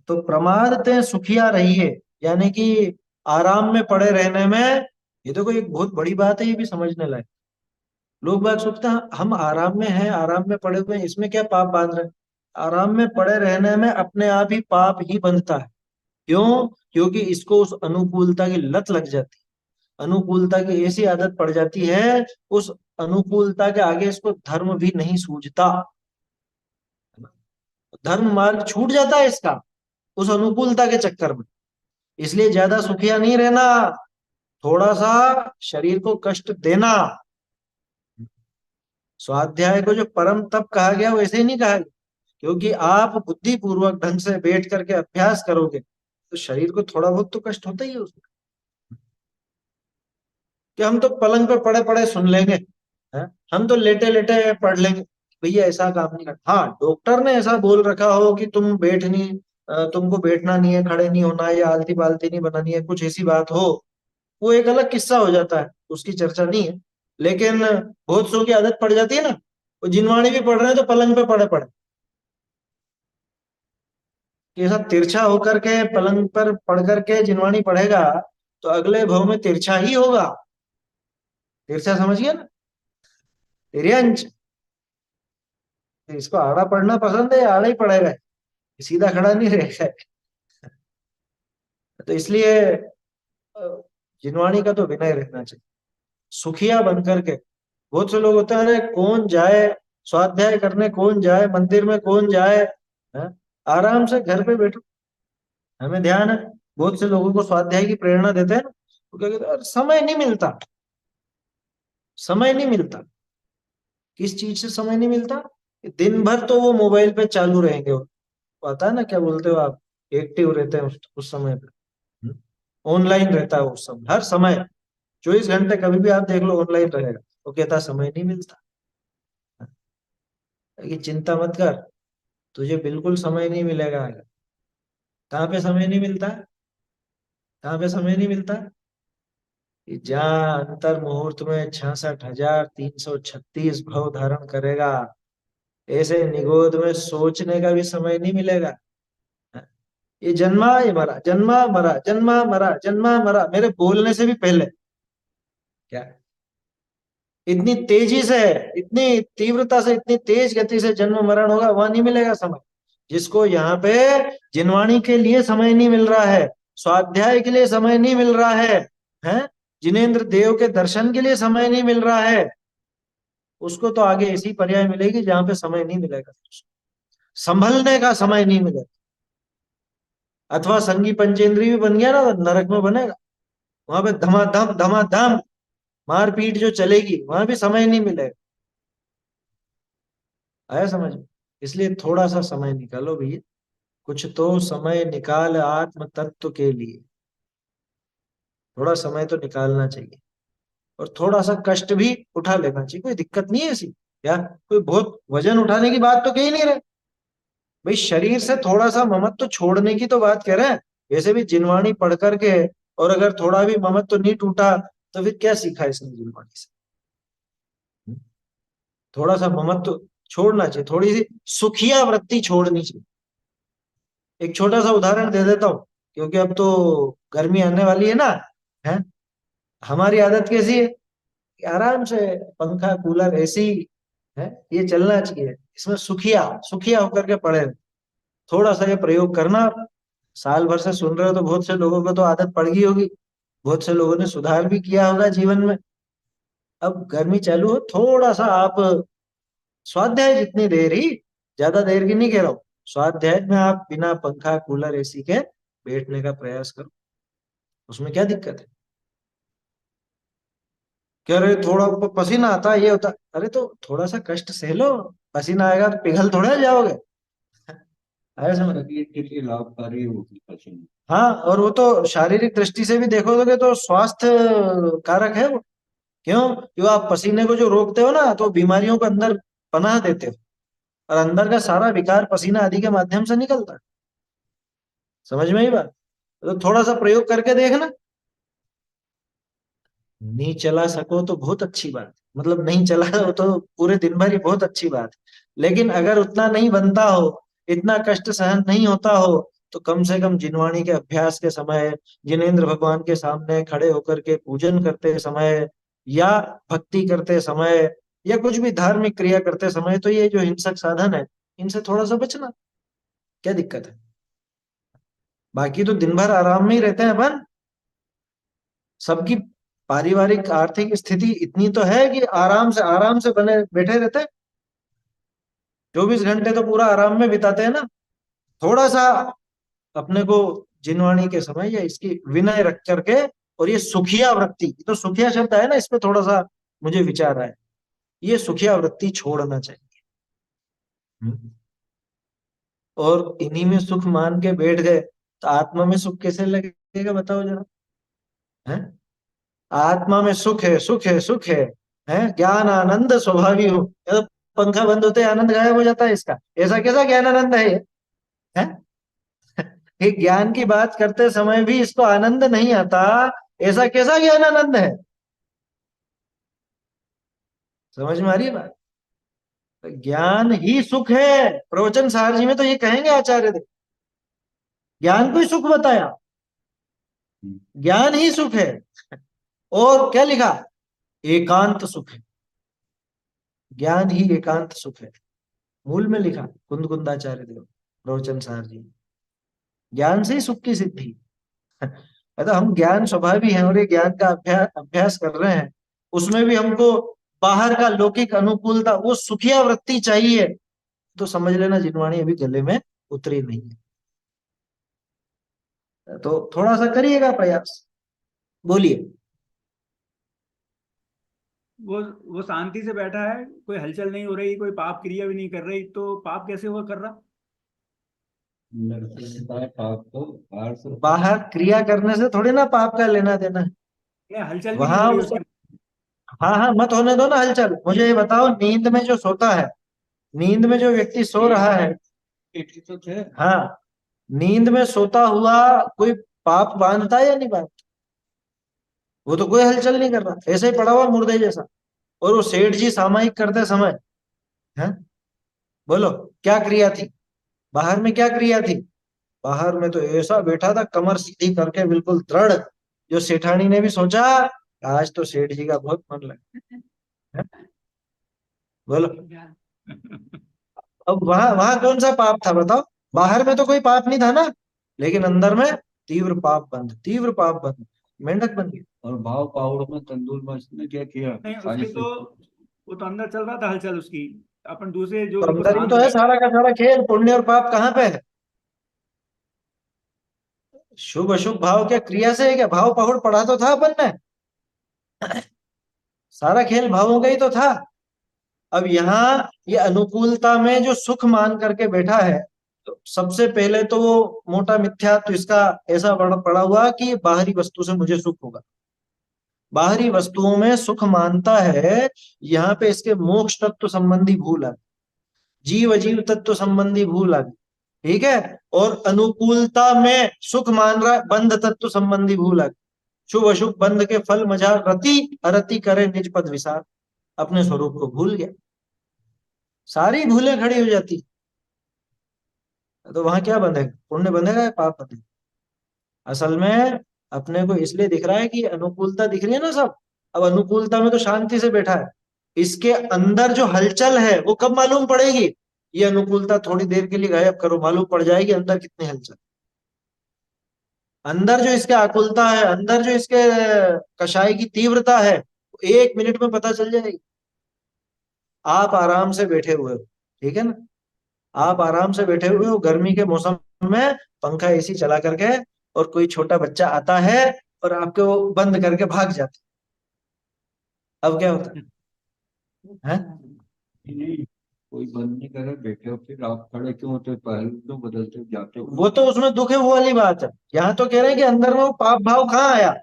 तो प्रमाद ते सुखिया रहिए, यानी कि आराम में पड़े रहने में, ये तो कोई एक बहुत बड़ी बात है, ये भी समझने लायक। लोग बात सोचते हैं हम आराम में हैं, आराम में पड़े हुए हैं, इसमें क्या पाप बांध रहे हैं? आराम में पड़े रहने में अपने आप ही पाप ही बंधता है। क्यों? क्योंकि इसको उस अनुकूलता की लत लग जाती है। अनुकूलता की ऐसी आदत पड़ जाती है, उस अनुकूलता के आगे इसको धर्म भी नहीं सूझता। धर्म मार्ग छूट जाता है इसका उस अनुकूलता के चक्कर में। इसलिए ज्यादा सुखिया नहीं रहना, थोड़ा सा शरीर को कष्ट देना। स्वाध्याय को जो परम तप कहा गया वैसे ही नहीं कहा गया, क्योंकि आप बुद्धि पूर्वक ढंग से बैठ करके अभ्यास करोगे तो शरीर को थोड़ा बहुत तो कष्ट होता ही है उसमें। कि हम तो पलंग पे पड़े पड़े सुन लेंगे, हैं? हम तो लेटे लेटे पढ़ लेंगे, भैया ऐसा काम नहीं करता। हाँ, डॉक्टर ने ऐसा बोल रखा हो कि तुम बैठ नहीं, तुमको बैठना नहीं है, खड़े नहीं होना है, या आलती पालती नहीं बनानी है, कुछ ऐसी बात हो, वो एक अलग किस्सा हो जाता है, उसकी चर्चा नहीं है। लेकिन बहुत सौ की आदत पड़ जाती है ना, वो जिनवाणी भी पढ़ रहे हैं तो पलंग पे पड़े पड़े, कि ऐसा तिरछा होकर के पलंग पर पढ़ करके जिनवाणी पढ़ेगा तो अगले भव में तिरछा ही होगा। तिरछा समझिए ना, तिर्यंच। इसको आड़ा पढ़ना पसंद है, आड़ा ही पढ़ेगा, सीधा खड़ा नहीं रहेगा। तो इसलिए जिनवाणी का तो विनय रहना चाहिए, सुखिया बन करके। बहुत से लोग होते हैं, अरे कौन जाए स्वाध्याय करने, कौन जाए मंदिर में, कौन जाए, हैं? आराम से घर पे बैठो। हमें ध्यान है, बहुत से लोगों को स्वाध्याय की प्रेरणा देते हैं ना, वो क्या कहते हैं, "अरे समय नहीं मिलता, समय नहीं मिलता"। किस चीज से समय नहीं मिलता? दिन भर तो वो मोबाइल पे चालू रहेंगे वो। पता है ना क्या बोलते हो आप, एक्टिव रहते हैं उस समय पे, ऑनलाइन रहता है उस समय, हर समय 24 घंटे कभी भी आप देख लो ऑनलाइन रहेगा। वो कहता समय नहीं मिलता। ये चिंता मत कर, तुझे बिल्कुल समय नहीं मिलेगा आगे। कहाँ पे समय नहीं मिलता? कहाँ पे समय नहीं मिलता? कि जहाँ अंतर मुहूर्त में 66,336 भव धारण करेगा, ऐसे निगोद में सोचने का भी समय नहीं मिलेगा। ये जन्मा ये मरा, जन्मा मरा, जन्मा मरा, जन्मा मरा, मेरे बोलने से भी पहले क्या, इतनी तेजी से, इतनी तीव्रता से, इतनी तेज गति से जन्म मरण होगा, वहां नहीं मिलेगा समय। जिसको यहाँ पे जिनवाणी के लिए समय नहीं मिल रहा है, स्वाध्याय के लिए समय नहीं मिल रहा है, जिनेन्द्र देव के दर्शन के लिए समय नहीं मिल रहा है, उसको तो आगे ऐसी पर्याय मिलेगी जहां पे समय नहीं मिलेगा, संभलने का समय नहीं मिलेगा। अथवा संगी पंचेंद्री भी बन गया ना तो नरक में बनेगा, वहां पे धमाधम धमाधम मारपीट जो चलेगी, वहां भी समय नहीं मिलेगा। आया समझ में? इसलिए थोड़ा सा समय निकालो भैया, कुछ तो समय निकाल आत्म तत्व के लिए, थोड़ा समय तो निकालना चाहिए। और थोड़ा सा कष्ट भी उठा लेना चाहिए, कोई दिक्कत नहीं है ऐसी। यार कोई बहुत वजन उठाने की बात तो कह ही नहीं रहे भाई, शरीर से थोड़ा सा ममत्व तो छोड़ने की तो बात कह रहे हैं। वैसे भी जिनवाणी पढ़ करके, और अगर थोड़ा भी ममत्व तो नहीं टूटा तो फिर क्या सीखा इसने जिनवाणी से? थोड़ा सा ममत्व तो छोड़ना चाहिए, थोड़ी सी सुखिया वृत्ति छोड़नी चाहिए। एक छोटा सा उदाहरण दे देता हूँ, क्योंकि अब तो गर्मी आने वाली है ना, है? हमारी आदत कैसी है कि आराम से पंखा कूलर एसी, है, ये चलना चाहिए, इसमें सुखिया सुखिया होकर के पड़े रहे। थोड़ा सा ये प्रयोग करना। साल भर से सुन रहे हो तो बहुत से लोगों को तो आदत पड़ गई होगी, बहुत से लोगों ने सुधार भी किया होगा जीवन में। अब गर्मी चालू हो, थोड़ा सा आप स्वाध्याय जितनी देर ही, ज्यादा देर की नहीं कह रहा हूँ, स्वाध्याय में आप बिना पंखा कूलर एसी के बैठने का प्रयास करो, उसमें क्या दिक्कत है? कह रहे थोड़ा पसीना आता है, ये होता, अरे तो थोड़ा सा कष्ट सह लो, पसीना आएगा तो पिघल थोड़ा जाओगे। आया समझ?
शरीर के लिए लाभकारी होगी पसीना।
हाँ, और वो तो शारीरिक दृष्टि से भी देखोगे तो स्वास्थ्य कारक है वो। क्यों? जो आप पसीने को जो रोकते हो ना, तो बीमारियों को अंदर पनाह देते हो, और अंदर का सारा विकार पसीना आदि के माध्यम से निकलता है। समझ में ही बात? तो थोड़ा सा प्रयोग करके देखना। नहीं चला सको तो बहुत अच्छी बात है, मतलब नहीं चला हो तो पूरे दिन भर ही बहुत अच्छी बात है। लेकिन अगर उतना नहीं बनता हो, इतना कष्ट सहन नहीं होता हो, तो कम से कम जिनवाणी के अभ्यास के समय, जिनेन्द्र भगवान के सामने खड़े होकर के पूजन करते समय, या भक्ति करते समय, या कुछ भी धार्मिक क्रिया करते समय, तो ये जो हिंसक साधन है, इनसे थोड़ा सा बचना। क्या दिक्कत है? बाकी तो दिन भर आराम में ही रहते हैं अपन, सबकी पारिवारिक आर्थिक स्थिति इतनी तो है कि आराम से बने बैठे रहते हैं, 24 घंटे तो पूरा आराम में बिताते हैं ना। थोड़ा सा अपने को जिनवाणी के समय या इसकी विनय रख करके, और ये सुखिया वृत्ति, ये तो सुखिया शब्द है ना, इस पे थोड़ा सा मुझे विचार आया, ये सुखिया वृत्ति छोड़ना चाहिए। हम्म। और इन्हीं में सुख मान के बैठ गए तो आत्मा में सुख कैसे लगेगा, बताओ जरा। है, आत्मा में सुख है, सुख है, सुख है ज्ञान आनंद स्वभावी हो, ये तो पंखा बंद होते ही आनंद गायब हो जाता है इसका, ऐसा कैसा ज्ञान आनंद है ये? है, ये ज्ञान की बात करते समय भी इसको आनंद नहीं आता, ऐसा कैसा ज्ञान आनंद है? समझ में आ रही है बात? तो ज्ञान ही सुख है, प्रवचन सार जी में तो ये कहेंगे आचार्य देव, ज्ञान को ही सुख बताया, ज्ञान ही सुख है। और क्या लिखा? एकांत सुख है, ज्ञान ही एकांत सुख है, मूल में लिखा कुंद कुंदाचार्य देव प्रवचन सार जी, ज्ञान से ही सुख की सिद्धि। मतलब हम ज्ञान स्वभावी हैं और ये ज्ञान का अभ्यास अभ्यास कर रहे हैं, उसमें भी हमको बाहर का लौकिक अनुकूलता, वो सुखिया वृत्ति चाहिए, तो समझ लेना जिनवाणी अभी गले में उतरी नहीं है, तो थोड़ा सा करिएगा प्रयास। बोलिए।
वो वो शांति से बैठा है, कोई हलचल नहीं हो रही, कोई पाप क्रिया भी नहीं कर रही, तो पाप कैसे हुआ कर रहा?
मेरे को लगता है पाप को बाहर से।
बाहर क्रिया करने से थोड़ी ना पाप का लेना देना है।
नहीं, हलचल भी नहीं हो
वहां
रही
उसका,
उसके।
हाँ हाँ, मत होने दो ना हलचल। मुझे ये बताओ, नींद में जो सोता है, नींद में जो व्यक्ति सो रहा है,
एक ही तो थे।
हाँ, नींद में सोता हुआ कोई पाप बांधता है या नहीं बांधता? वो तो कोई हलचल नहीं कर रहा, ऐसे ही पड़ा हुआ मुर्दे जैसा। और वो सेठ जी सामायिक करते समय, है, बोलो क्या क्रिया थी? बाहर में क्या क्रिया थी? बाहर में तो ऐसा बैठा था कमर सीधी करके बिल्कुल दृढ़, जो सेठानी ने भी सोचा आज तो सेठ जी का बहुत मन लगा है? बोलो। अब वहां वहां कौन सा पाप था बताओ? बाहर में तो कोई पाप नहीं था ना, लेकिन अंदर में तीव्र पाप बंद, तीव्र पाप बंद, मेंढक बन गया।
और भाव पावड़ में तंदूर मास ने क्या किया,
नहीं,
सारी
उसके तो वो तो अंदर चल रहा था हलचल उसकी। अपन दूसरे जो
तो
बिल्कुल
अंदर ही
शांत
तो है
बैठे।
सारा का सारा खेल, पुण्य और पाप कहाँ पे है? शुभ अशुभ भाव क्या क्रिया से है क्या? भाव पहुड़ पढ़ा तो था अपन ने, सारा खेल भावों का ही तो था। अब यहाँ ये अनुकूलता में जो सुख मान करके बैठा है, तो सबसे पहले तो वो मोटा मिथ्या तो इसका ऐसा पड़ा हुआ कि ये बाहरी वस्तु से मुझे सुख होगा, बाहरी वस्तुओं में सुख मानता है। यहाँ पे इसके मोक्ष तत्व संबंधी भूल आ गई, जीव अजीव तत्व संबंधी भूल आ गई, ठीक है। और अनुकूलता में सुख मान रहा है, बंध तत्व संबंधी भूल आ गई। शुभ अशुभ बंध के फल मजार, रति अरति करे निज पद विसार, अपने स्वरूप को भूल गया, सारी भूलें खड़ी हो जाती। तो वहां क्या बंधेगा? पुण्य बंधेगा या पाप बंधेगा? असल में अपने को इसलिए दिख रहा है कि अनुकूलता दिख रही है ना सब। अब अनुकूलता में तो शांति से बैठा है, इसके अंदर जो हलचल है वो कब मालूम पड़ेगी? ये अनुकूलता थोड़ी देर के लिए गायब करो, मालूम पड़ जाएगी अंदर कितनी हलचल, अंदर जो इसके आकुलता है, अंदर जो इसके कषाय की तीव्रता है, 1 मिनट में पता चल जाएगी। आप आराम से बैठे हुए हो, ठीक है ना, आप आराम से बैठे हुए हो गर्मी के मौसम में, पंखा एसी चला करके, और कोई छोटा बच्चा आता है और आपको वो बंद करके भाग जाता है, अब क्या होता है?
नहीं, कोई बंद नहीं करे, बैठे हो, फिर आप खड़े क्यों होते हो, पहलू क्यों बदलते हो, जाते हो?
वो तो उसमें दुख है, वो वाली बात है। यहाँ तो कह रहे हैं कि अंदर में वो पाप भाव कहाँ आया,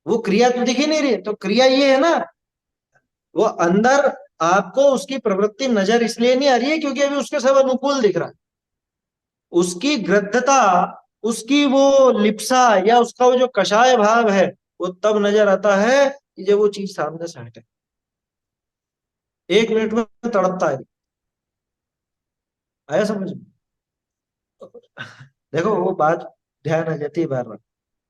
वो क्रिया तो दिख ही नहीं रही, तो क्रिया ये है ना, वो अंदर आपको उसकी प्रवृत्ति नजर इसलिए नहीं आ रही है क्योंकि अभी उसके सब अनुकूल दिख रहा है। उसकी गृद्धता, उसकी वो लिप्सा, या उसका वो जो कषाय भाव है, वो तब नजर आता है कि जब वो चीज सामने से हटे, 1 मिनट में तड़पता है। आया समझ में? देखो वो बात ध्यान आ जाती है बार बार।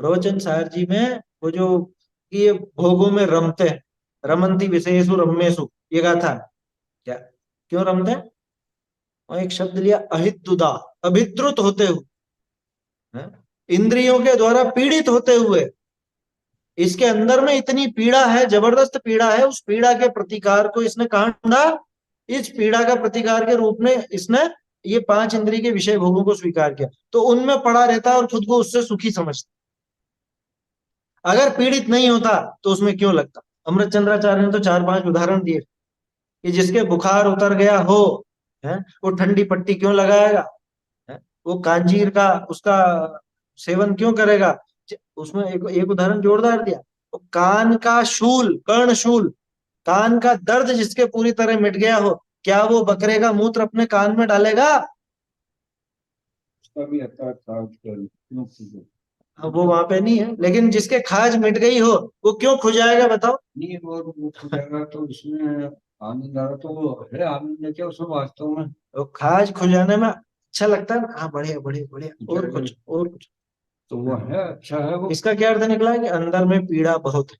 प्रवचन सार जी में वो जो कि ये भोगों में रमते हैं, रमंती विषयेषु रम्येषु, ये गाथा है। क्या, क्यों रमते हैं? और एक शब्द लिया अहितुदा, अभिद्रुत होते हुए, हैं? इंद्रियों के द्वारा पीड़ित होते हुए, इसके अंदर में इतनी पीड़ा है, जबरदस्त पीड़ा है, उस पीड़ा के प्रतिकार को इसने कहाँ ढूंढा? इस पीड़ा का प्रतिकार के रूप में इसने ये 5 इंद्रिय के विषय भोगों को स्वीकार किया, तो उनमें पड़ा रहता है और खुद को उससे सुखी समझता। अगर पीड़ित नहीं होता तो उसमें क्यों लगता? अमृतचंद्राचार्य ने तो 4-5 उदाहरण दिए कि जिसके बुखार उतर गया हो, है, वो ठंडी पट्टी क्यों लगाएगा, है? वो कांजीर का उसका सेवन क्यों करेगा? उसमें एक उदाहरण जोरदार दिया, वो कान का शूल, कर्णशूल, कान का दर्द जिसके पूरी तरह मिट गया हो, क्या वो बकरे का मूत्र अपने कान में डालेगा?
उसका भी आता था आजकल।
अब वो वहां पे नहीं है, लेकिन जिसके खाज मिट गई हो वो क्यों खुजाएगा बताओ?
नहीं, और वो खुलेगा तो उसमें आनंद आ रहा, तो वो है आनंद क्या उसमें वास्तव में?
वो खाज खुजाने में अच्छा लगता है ना, हाँ बढ़िया बढ़िया बढ़िया, और कुछ और कुछ।
तो वो है, अच्छा है वो।
इसका क्या अर्थ निकला कि अंदर में पीड़ा बहुत है,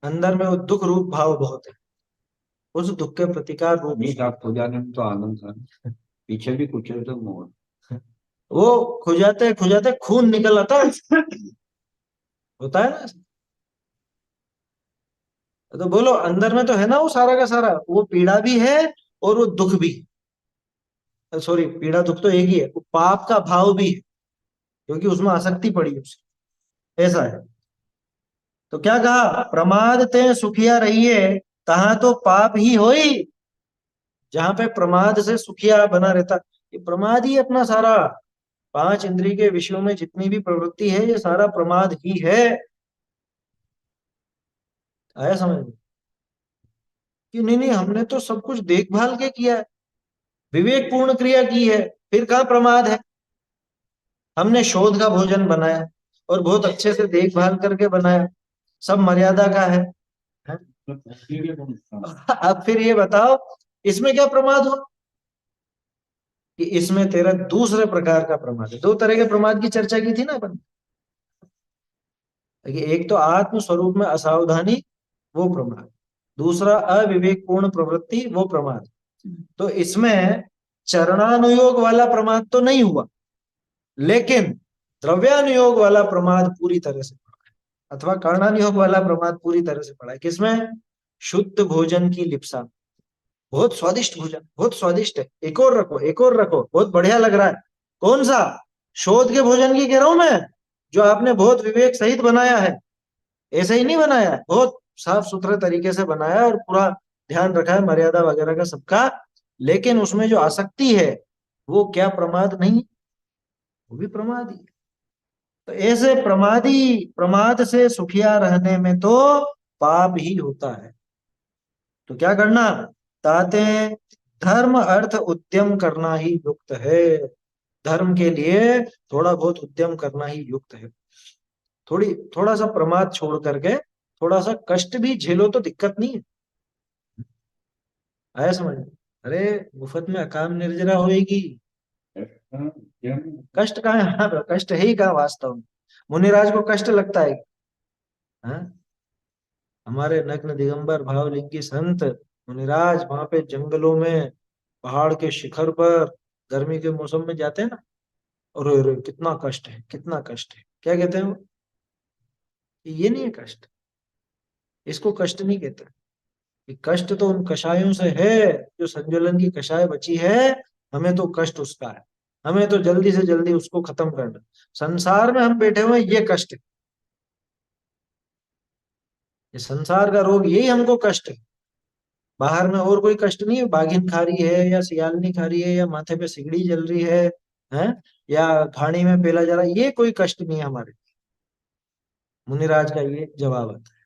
अंदर में वो दुख रूप भाव बहुत है, उस दुख के प्रतिकार रूप
नहीं साहब, खो जाने में तो आनंद था, पीछे भी कुछ है तो मोह।
वो खुजाते खुजाते खून निकल आता है, होता है ना। तो बोलो अंदर में तो है ना वो सारा का सारा, वो पीड़ा भी है और वो दुख भी है। सॉरी, पीड़ा दुख तो एक ही है, वो पाप का भाव भी है, क्योंकि उसमें आसक्ति पड़ी है उसकी, ऐसा है। तो क्या कहा? प्रमाद ते सुखिया रहिए, तहां तो पाप ही होई। जहां पे प्रमाद से सुखिया बना रहता, ये प्रमाद ही अपना सारा, 5 इंद्रिय के विषयों में जितनी भी प्रवृत्ति है ये सारा प्रमाद ही है। आया समझ में? कि नहीं नहीं, हमने तो सब कुछ देखभाल के किया है, विवेक पूर्ण क्रिया की है, फिर कहाँ प्रमाद है? हमने शोध का भोजन बनाया और बहुत अच्छे से देखभाल करके बनाया, सब मर्यादा का है, हैं? अब फिर ये बताओ इसमें क्या प्रमाद हो? कि इसमें तेरा दूसरे प्रकार का प्रमाद है। 2 तरह के प्रमाद की चर्चा की थी ना अपन। देखिए, एक तो आत्म स्वरूप में असावधानी, वो प्रमाद, दूसरा अविवेकपूर्ण प्रवृत्ति, वो प्रमाद। तो इसमें चरणानुयोग वाला प्रमाद तो नहीं हुआ, लेकिन द्रव्यानुयोग वाला प्रमाद पूरी तरह से पड़ा है, अथवा कर्णानुयोग वाला प्रमाद पूरी तरह से पड़ा है। किसमें? शुद्ध भोजन की लिप्सा। बहुत स्वादिष्ट भोजन, बहुत स्वादिष्ट है, एक और रखो, एक और रखो, बहुत बढ़िया लग रहा है। कौन सा? शोध के भोजन की कह रहा हूं मैं, जो आपने बहुत विवेक सहित बनाया है। ऐसे ही नहीं बनाया है, बहुत साफ सुथरे तरीके से बनाया है और पूरा ध्यान रखा है मर्यादा वगैरह का सबका, लेकिन उसमें जो आसक्ति है वो क्या प्रमाद नहीं? वो भी प्रमाद ही है। तो ऐसे प्रमादी, प्रमाद से सुखिया रहने में तो पाप ही होता है। तो क्या करना? ताते धर्म अर्थ उद्यम करना ही युक्त है। धर्म के लिए थोड़ा बहुत उद्यम करना ही युक्त है। थोड़ा सा प्रमाद छोड़ करके थोड़ा सा कष्ट भी झेलो तो दिक्कत नहीं है। आया समझ में? अरे मुफ्त में अकाम निर्जरा होएगी, कष्ट कहाँ है? हाँ, कष्ट है ही कहाँ वास्तव में? मुनिराज को कष्ट लगता है? हाँ? हमारे नग्न दिगंबर भावलिंगी संत मुनिराज वहां पे जंगलों में, पहाड़ के शिखर पर गर्मी के मौसम में जाते हैं ना, और कितना कष्ट है, कितना कष्ट है, क्या कहते हैं वो? ये नहीं है कष्ट, इसको कष्ट नहीं कहते। ये कष्ट तो उन कषायों से है, जो संज्वलन की कषाय बची है, हमें तो कष्ट उसका है, हमें तो जल्दी से जल्दी उसको खत्म करना। संसार में हम बैठे हुए हैं, ये कष्ट है, ये संसार का रोग, यही हमको कष्ट है। बाहर में और कोई कष्ट नहीं है, बाघिन खा रही है या सियालनी खा रही है या माथे पे सिगड़ी जल रही है, या घाणी में पेला जा रहा है, ये कोई कष्ट नहीं है हमारे। मुनिराज का ये जवाब आता है।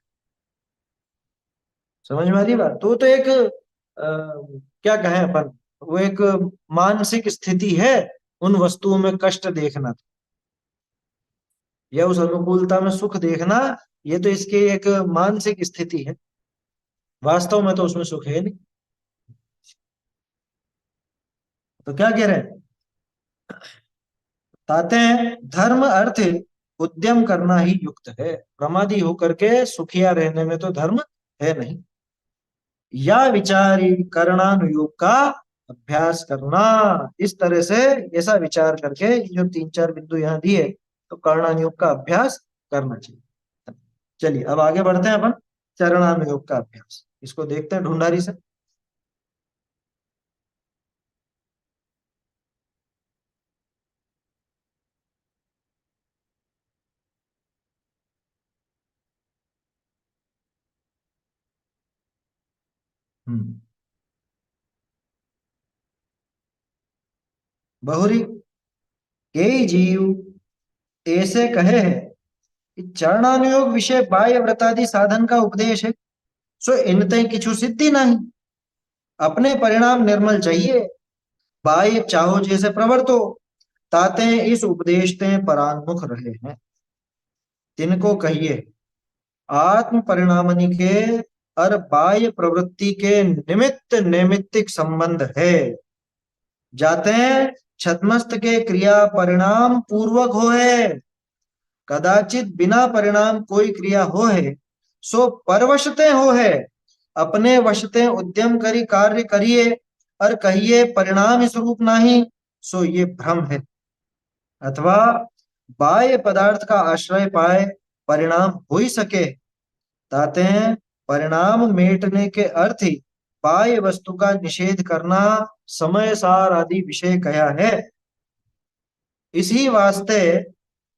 समझ में आ रही है बात? तो एक क्या कहें अपन, वो एक मानसिक स्थिति है उन वस्तुओं में कष्ट देखना, या उस अनुकूलता में सुख देखना, ये तो इसकी एक मानसिक स्थिति है, वास्तव में तो उसमें सुख है नहीं। तो क्या कह रहे हैं? ताते हैं धर्म अर्थ उद्यम करना ही युक्त है। प्रमादी होकर के सुखिया रहने में तो धर्म है नहीं। या विचारी करणानुयोग का अभ्यास करना, इस तरह से ऐसा विचार करके जो 3-4 बिंदु यहाँ दिए, तो कर्णानुयोग का अभ्यास करना चाहिए। चलिए अब आगे बढ़ते हैं अपन चरणानुयोग का अभ्यास, इसको देखते हैं ढूंढारी से। हम्म। बहुरी कई जीव ऐसे कहे हैं कि चरणानुयोग विषय बाह्य व्रतादि साधन का उपदेश है, सो इनते किछु सिद्धि नहीं, अपने परिणाम निर्मल चाहिए, बाह्य चाहो जैसे प्रवर्तो, ताते इस उपदेश ते परांगमुख रहे हैं। तिनको कहिए आत्म परिणामनि के और बाह्य प्रवृत्ति के निमित्त नैमित्तिक संबंध है, जाते छदमस्त के क्रिया परिणाम पूर्वक हो है, कदाचित बिना परिणाम कोई क्रिया हो है, सो परवशते हो है, अपने वशते उद्यम करी कार्य करिए और कहिए परिणाम स्वरूप नहीं, सो ये भ्रम है। अथवा बाह्य पदार्थ का आश्रय पाए परिणाम हो ही सके, ताते परिणाम मेटने के अर्थ ही बाह्य वस्तु का निषेध करना समय सार आदि विषय कहा है। इसी वास्ते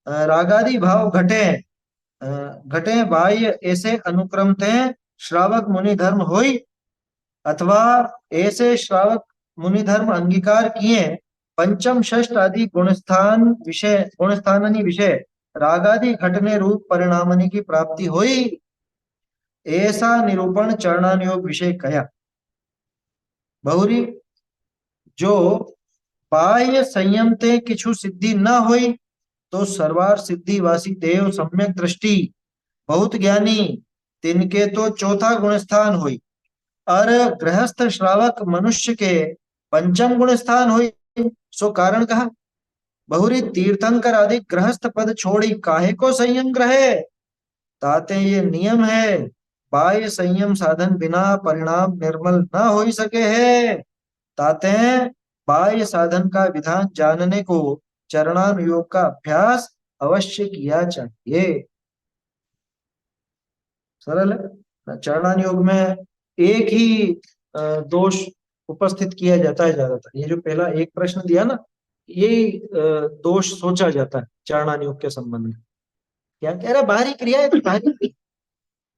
रागादि भाव घटे, घटे बाह्य ऐसे अनुक्रमते श्रावक मुनि धर्म होई, अथवा ऐसे श्रावक मुनि धर्म अंगीकार किए पंचम षष्ठ आदि गुणस्थाननि विषय रागादि घटने रूप परिणामनि की प्राप्ति हुई, ऐसा निरूपण चरणानुयोग विषय कया। बहुरी जो बाह्य संयम ते किछु सिद्धि न हुई, तो सर्वार सिद्धि वासी देव सम्यक दृष्टि बहुत ज्ञानी तिनके तो चौथा गुणस्थान हुई, और गृहस्थ श्रावक मनुष्य के पंचम गुण स्थान हुई, सो कारण कहा। बहुरी तीर्थंकर आदि गृहस्थ पद छोड़ी काहे को संयम ग्रहे, ताते ये नियम है, बाह्य संयम साधन बिना परिणाम निर्मल न हो ही सके है, ताते बाह्य साधन का विधान जानने को चरणानुयोग का अभ्यास अवश्य किया चाहिए। सरल है। चरणानुयोग में एक ही दोष उपस्थित किया जाता है ज्यादातर, ये जो पहला एक प्रश्न दिया ना, ये दोष सोचा जाता है चरणानुयोग के संबंध में। क्या कह रहा है, बाहरी क्रिया है तो बाहरी क्रिया।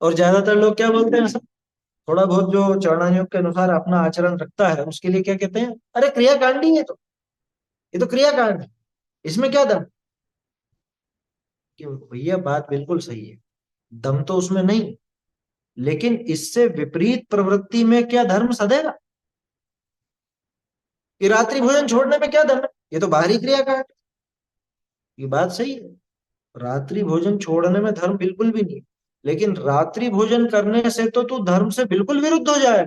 और ज्यादातर लोग क्या बोलते हैं, सब थोड़ा बहुत जो चरणानुयोग के अनुसार अपना आचरण रखता है उसके लिए क्या कहते हैं, अरे क्रियाकांड ही है, तो ये तो क्रियाकांड है, इसमें क्या दम। कि भैया बात बिल्कुल सही है, दम तो उसमें नहीं, लेकिन इससे विपरीत प्रवृत्ति में क्या धर्म सधेगा। ये रात्रि भोजन छोड़ने में क्या धर्म है, ये तो बाहरी क्रिया का है। ये बात सही है, रात्रि भोजन छोड़ने में धर्म बिल्कुल भी नहीं है, लेकिन रात्रि भोजन करने से तो तू धर्म से बिल्कुल विरुद्ध हो जाए।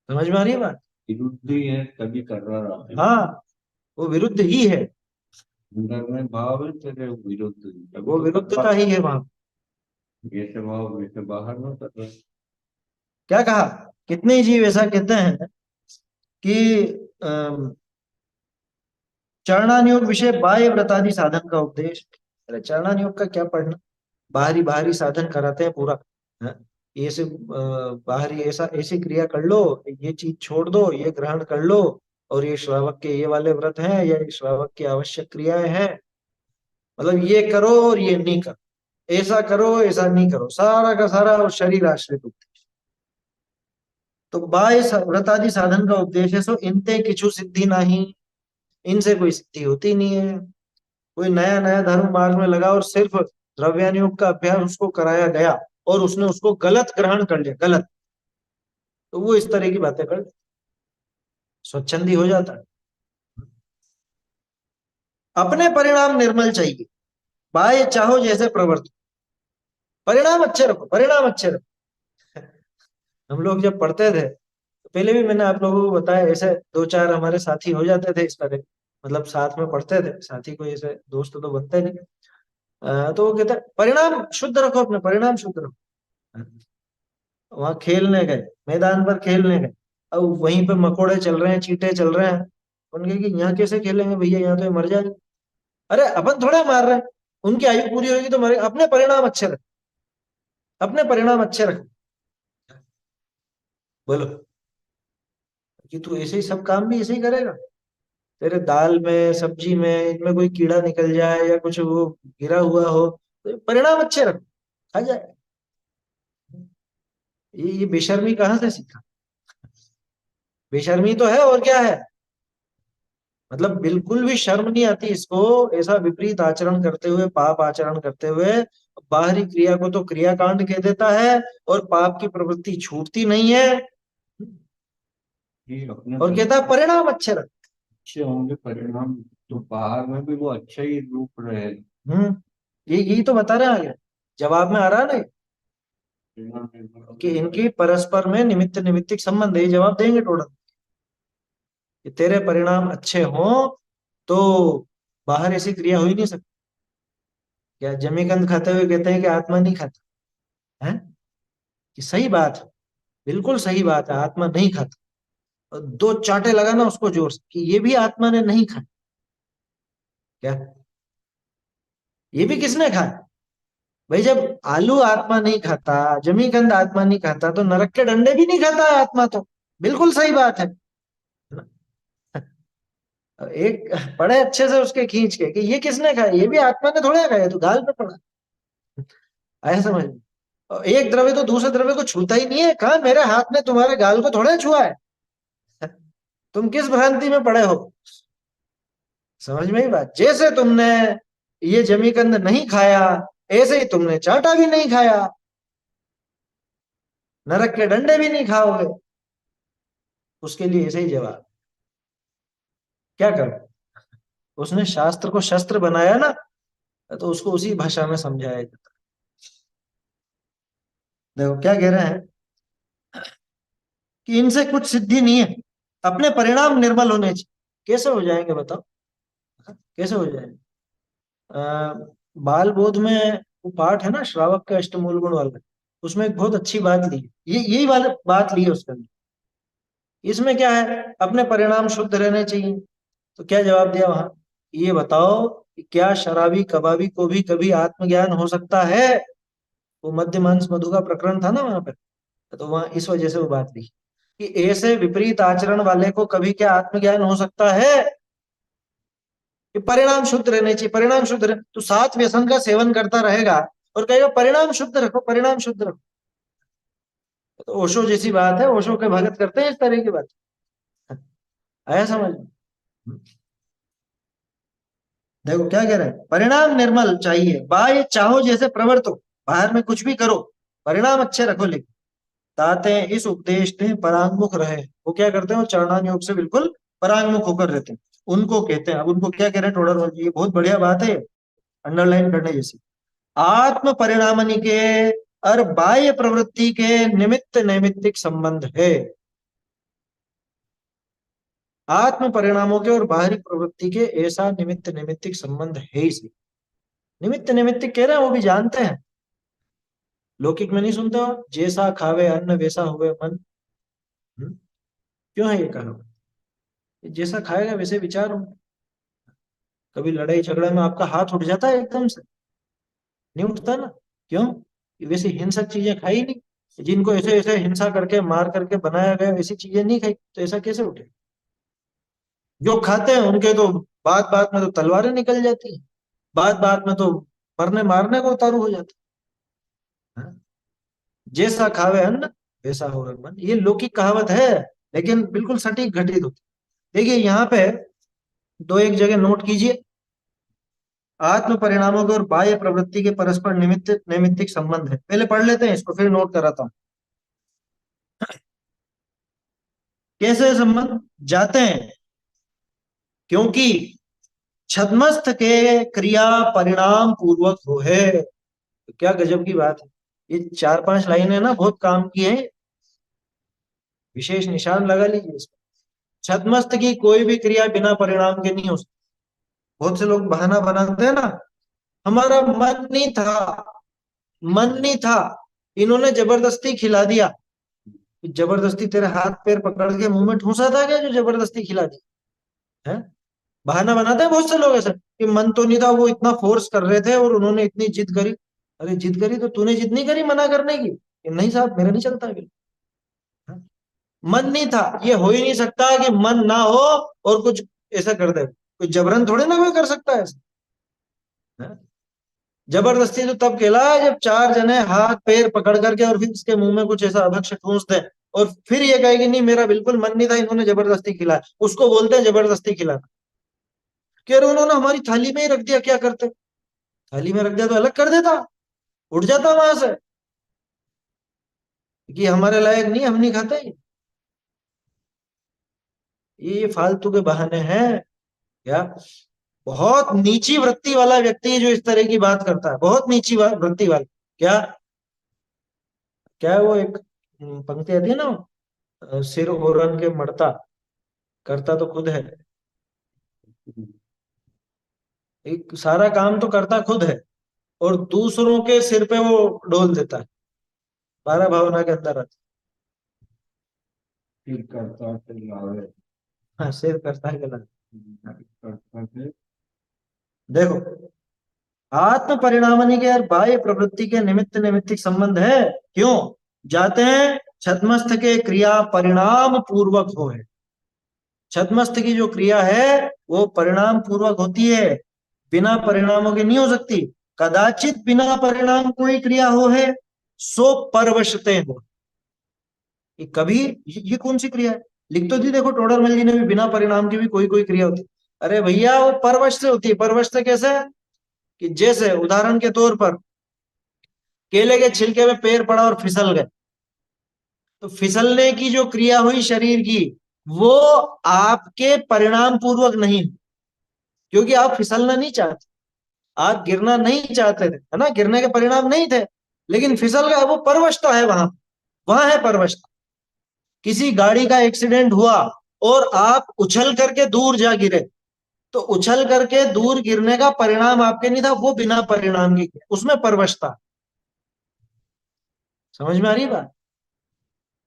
समझ में आ रही है बात।
विरुद्ध ही है तभी कर रहा है।
हाँ, वो विरुद्ध ही है,
अंदर में भाव है तेरे विरुद्ध, तभी
वो
तो कर
विरुद्धता
रहा
ही है वहां।
है। ऐसे भाव वैसे बाहर में कर रहा है।
क्या कहा, कितने जीव ऐसा कहते हैं कि चरणानुयोग विषय बाह्य व्रतादि साधन का उपदेश। अरे चरणानुयोग का क्या पढ़ना, बाहरी बाहरी साधन कराते हैं पूरा। हाँ? ये से बाहरी ऐसा ऐसी क्रिया कर लो, ये चीज छोड़ दो, ये ग्रहण कर लो, और ये श्रावक के ये वाले व्रत हैं, या श्रावक की आवश्यक क्रियाएं हैं, मतलब ये करो और ये नहीं करो, ऐसा करो ऐसा नहीं करो, सारा का सारा और शरीर आश्रित उपदेश। तो बाह्य व्रतादि साधन का उपदेश है, सो इनते किछु सिद्धि नहीं, इनसे कोई सिद्धि होती नहीं है। कोई नया नया धर्म मार्ग में लगा और सिर्फ द्रव्यानुयोग का अभ्यास उसको कराया गया और उसने उसको गलत ग्रहण कर लिया, गलत, तो वो इस तरह की बातें कर स्वच्छंदी हो जाता है। अपने परिणाम निर्मल चाहिए, बाह्य चाहो जैसे प्रवर्त, परिणाम अच्छे रखो, परिणाम अच्छे रखो। हम लोग जब पढ़ते थे तो पहले भी मैंने आप लोगों को बताया, ऐसे दो चार हमारे साथी हो जाते थे इस तरह, मतलब साथ में पढ़ते थे, साथी कोई ऐसे दोस्त तो बनते नहीं। तो वो कहते परिणाम शुद्ध रखो, अपने परिणाम शुद्ध रखो। वहां खेलने गए, मैदान पर खेलने गए, अब वहीं पे मकोड़े चल रहे हैं, चींटे चल रहे हैं, उनके कि यहाँ कैसे खेलेंगे भैया, यहाँ तो ये मर जाएंगे। अरे अपन थोड़ा मार रहे हैं, उनकी आयु पूरी होगी तो मरे। अपने परिणाम अच्छे रखो, अपने परिणाम अच्छे रखो। बोलो कि तू ऐसे ही सब काम भी ऐसे ही करेगा, तेरे दाल में सब्जी में इनमें कोई कीड़ा निकल जाए या कुछ वो गिरा हुआ हो, तो परिणाम अच्छे रखो, खा जाए। ये बेशर्मी कहाँ से सीखा? बेशर्मी तो है, और क्या है? मतलब बिल्कुल भी शर्म नहीं आती इसको, ऐसा विपरीत आचरण करते हुए, पाप आचरण करते हुए। बाहरी क्रिया को तो क्रियाकांड कह देता है, और पाप की प्रवृत्ति छूटती नहीं है,
ये अपने
और कहता है परिणाम अच्छे रख।
अच्छे होंगे परिणाम, तो बाहर में भी वो अच्छा ही रूप रहे।
हम्म यही तो बता रहे हैं आगे, जवाब में आ रहा है ना
परिणाम
कि इनकी परस्पर में निमित्त निमित्तिक संबंध है। ये जवाब देंगे टोटल कि तेरे परिणाम अच्छे हों तो बाहर ऐसी क्रिया हो ही नहीं सकती। क्या जमीकंद खाते हुए कहते हैं कि आत्मा नहीं खाता है? कि सही बात है, बिल्कुल सही बात है, आत्मा नहीं खाता। और दो चांटे लगाना उसको जोर से कि ये भी आत्मा ने नहीं खाया। क्या ये भी किसने खाया? भाई जब आलू आत्मा नहीं खाता, जमीकंद आत्मा नहीं खाता, तो नरक के डंडे भी नहीं खाता है आत्मा तो। बिल्कुल सही बात है। एक पढ़े अच्छे से उसके खींच के कि ये किसने खाया, ये भी आत्मा ने थोड़ा खाया, तो गाल पे पड़ा। आया समझ में? और एक द्रव्य तो दूसरे द्रव्य को छूता ही नहीं है। कहा मेरे हाथ ने तुम्हारे गाल को थोड़ा छुआ है? तुम किस भ्रांति में पड़े हो? समझ में ही बात। जैसे तुमने ये जमीकंद नहीं खाया, ऐसे ही तुमने चाटा भी नहीं खाया, नरक के डंडे भी नहीं खाओगे। उसके लिए ऐसे ही जवाब। क्या करो? उसने शास्त्र को शस्त्र बनाया ना, तो उसको उसी भाषा में समझाया जाता। देखो क्या कह रहे हैं कि इनसे कुछ सिद्धि नहीं है, अपने परिणाम निर्मल होने चाहिए। कैसे हो जाएंगे बताओ? कैसे हो जाएंगे? बाल बोध में वो पाठ है ना, श्रावक का अष्टमूल गुण वाला, उसमें एक बहुत अच्छी बात ली है। ये यही वाली बात ली है उसके अंदर। इसमें क्या है? अपने परिणाम शुद्ध रहने चाहिए। तो क्या जवाब दिया वहां? ये बताओ कि क्या शराबी कबाबी को भी कभी आत्मज्ञान हो सकता है? वो मद्य मांस मधु का प्रकरण था ना वहां पर। तो वहां इस वजह से वो बात ली कि ऐसे विपरीत आचरण वाले को कभी क्या आत्मज्ञान हो सकता है? कि परिणाम शुद्ध रहने चाहिए, परिणाम शुद्ध रहे। तो सात व्यसन का सेवन करता रहेगा और कहेगा परिणाम शुद्ध रखो, परिणाम शुद्ध रखो। तो ओशो जैसी बात है, ओशो के भगत करते हैं इस तरह की बात। आया समझ में? देखो क्या कह रहे हैं, परिणाम निर्मल चाहिए, बाह्य चाहो जैसे प्रवृत्त हो, बाहर में कुछ भी करो, परिणाम अच्छे रखो। लेकिन ताते इस उपदेश ने परांगमुख रहे। वो क्या करते हैं? वो चरणान योग से बिल्कुल परांगमुख होकर रहते हैं। उनको कहते हैं, अब उनको क्या कह रहे हैं टोडर जी, ये बहुत बढ़िया बात है, अंडरलाइन करने जैसी। आत्म परिणामनि के और बाह्य प्रवृत्ति के निमित्त नैमित्तिक संबंध है। आत्म परिणामों के और बाहरी प्रवृत्ति के ऐसा निमित्त नैमित्तिक संबंध है ही। निमित्त नैमित्तिक कह रहे हैं, वो भी जानते हैं। लौकिक में नहीं सुनते हो, जैसा खावे अन्न वैसा हुए मन। हम्म? क्यों है ये कहा? जैसा खाएगा वैसे विचार होंगे। कभी लड़ाई झगड़ा में आपका हाथ उठ जाता है एकदम से? नहीं उठता ना। क्यों? वैसे हिंसक चीजें खाई नहीं, जिनको ऐसे ऐसे हिंसा करके मार करके बनाया गया, वैसी चीजें नहीं खाई, तो ऐसा कैसे उठे? जो खाते हैं उनके तो बात बात में तो तलवारें निकल जाती हैं, बात बात में तो मरने मारने को उतारू हो जाते हैं। जैसा खावे अन्न वैसा होवे मन, ये लौकिक कहावत है, लेकिन बिल्कुल सटीक घटित होती। देखिए यहाँ पे दो एक जगह नोट कीजिए। आत्म परिणामों के और बाह्य प्रवृत्ति के परस्पर निमित्त नैमित्तिक संबंध है। पहले पढ़ लेते हैं इसको, फिर नोट कराता हूं। कैसे संबंध जाते हैं? क्योंकि छद्मस्थ के क्रिया परिणाम पूर्वक हो है। तो क्या गजब की बात है। ये चार पांच लाइनें ना बहुत काम की हैं, विशेष निशान लगा लीजिए इसमें। छद्मस्थ की कोई भी क्रिया बिना परिणाम के नहीं हो सकती। बहुत से लोग बहाना बनाते हैं ना, हमारा मन नहीं था, मन नहीं था, इन्होंने जबरदस्ती खिला दिया। जबरदस्ती तेरे हाथ पैर पकड़ के मुंह में ठूसा था क्या जो जबरदस्ती खिला दी है? बहाना बनाते हैं बहुत से लोग ऐसे कि मन तो नहीं था, वो इतना फोर्स कर रहे थे और उन्होंने इतनी जिद करी। अरे जिद करी तो तूने जिद नहीं करी मना करने की कि नहीं साहब मेरा नहीं चलता है बिल्कुल। हाँ? मन नहीं था, ये हो ही नहीं सकता कि मन ना हो और कुछ ऐसा कर दे। कोई जबरन थोड़े ना कोई कर सकता है ऐसा। हाँ? जबरदस्ती तो तब कहला जब चार जने हाथ पैर पकड़ करके और फिर इसके मुंह में कुछ ऐसा अभक्ष ठूंस दे और फिर ये कहेगी नहीं मेरा बिल्कुल मन नहीं था, इन्होंने जबरदस्ती खिलाया, उसको बोलते हैं जबरदस्ती खिलाना। कि अरे उन्होंने हमारी थाली में ही रख दिया, क्या करते? थाली में रख दिया तो अलग कर देता, उठ जाता वहां से कि हमारे लायक नहीं, हम नहीं खाते। ये फालतू के बहाने हैं क्या? बहुत नीची वृत्ति वाला व्यक्ति है जो इस तरह की बात करता है, बहुत नीची वृत्ति वाला। क्या क्या है वो एक पंक्ति आती है ना, सिर ओरन के मरता, करता तो खुद है। एक सारा काम तो करता खुद है और दूसरों के सिर पे वो डोल देता है। बारह भावना के अंदर आता
फिर करता फिर लावे,
है। हाँ, सिर करता है गलत।
करता फिर
देखो, आत्म परिणामनी के यार बाह्य प्रवृत्ति के निमित्त निमित्तिक संबंध है। क्यों? जाते हैं छद्मस्थ के क्रिया परिणाम पूर्वक हो है। छद्मस्थ की जो क्रिया है वो परिणाम पूर्वक होती है, बिना परिणामों के नहीं हो सकती। कदाचित बिना परिणाम कोई क्रिया हो है, सो परवशते हो। ये कभी ये कौन सी क्रिया है? लिख तो दी देखो, टोडरमल जी ने भी बिना परिणाम की भी कोई कोई क्रिया होती है। अरे भैया वो परवश से होती है। परवश से कैसे? कि जैसे उदाहरण के तौर पर केले के छिलके में पैर पड़ा और फिसल गए, तो फिसलने की जो क्रिया हुई शरीर की, वो आपके परिणाम पूर्वक नहीं, क्योंकि आप फिसलना नहीं चाहते, आप गिरना नहीं चाहते थे, है ना, गिरने के परिणाम नहीं थे, लेकिन फिसल गए, वो परवशता है वहां। वहां है परवशता। किसी गाड़ी का एक्सीडेंट हुआ और आप उछल करके दूर जा गिरे, तो उछल करके दूर गिरने का परिणाम आपके नहीं था, वो बिना परिणाम की क्रिया, उसमें परवशता। समझ में आ रही बात?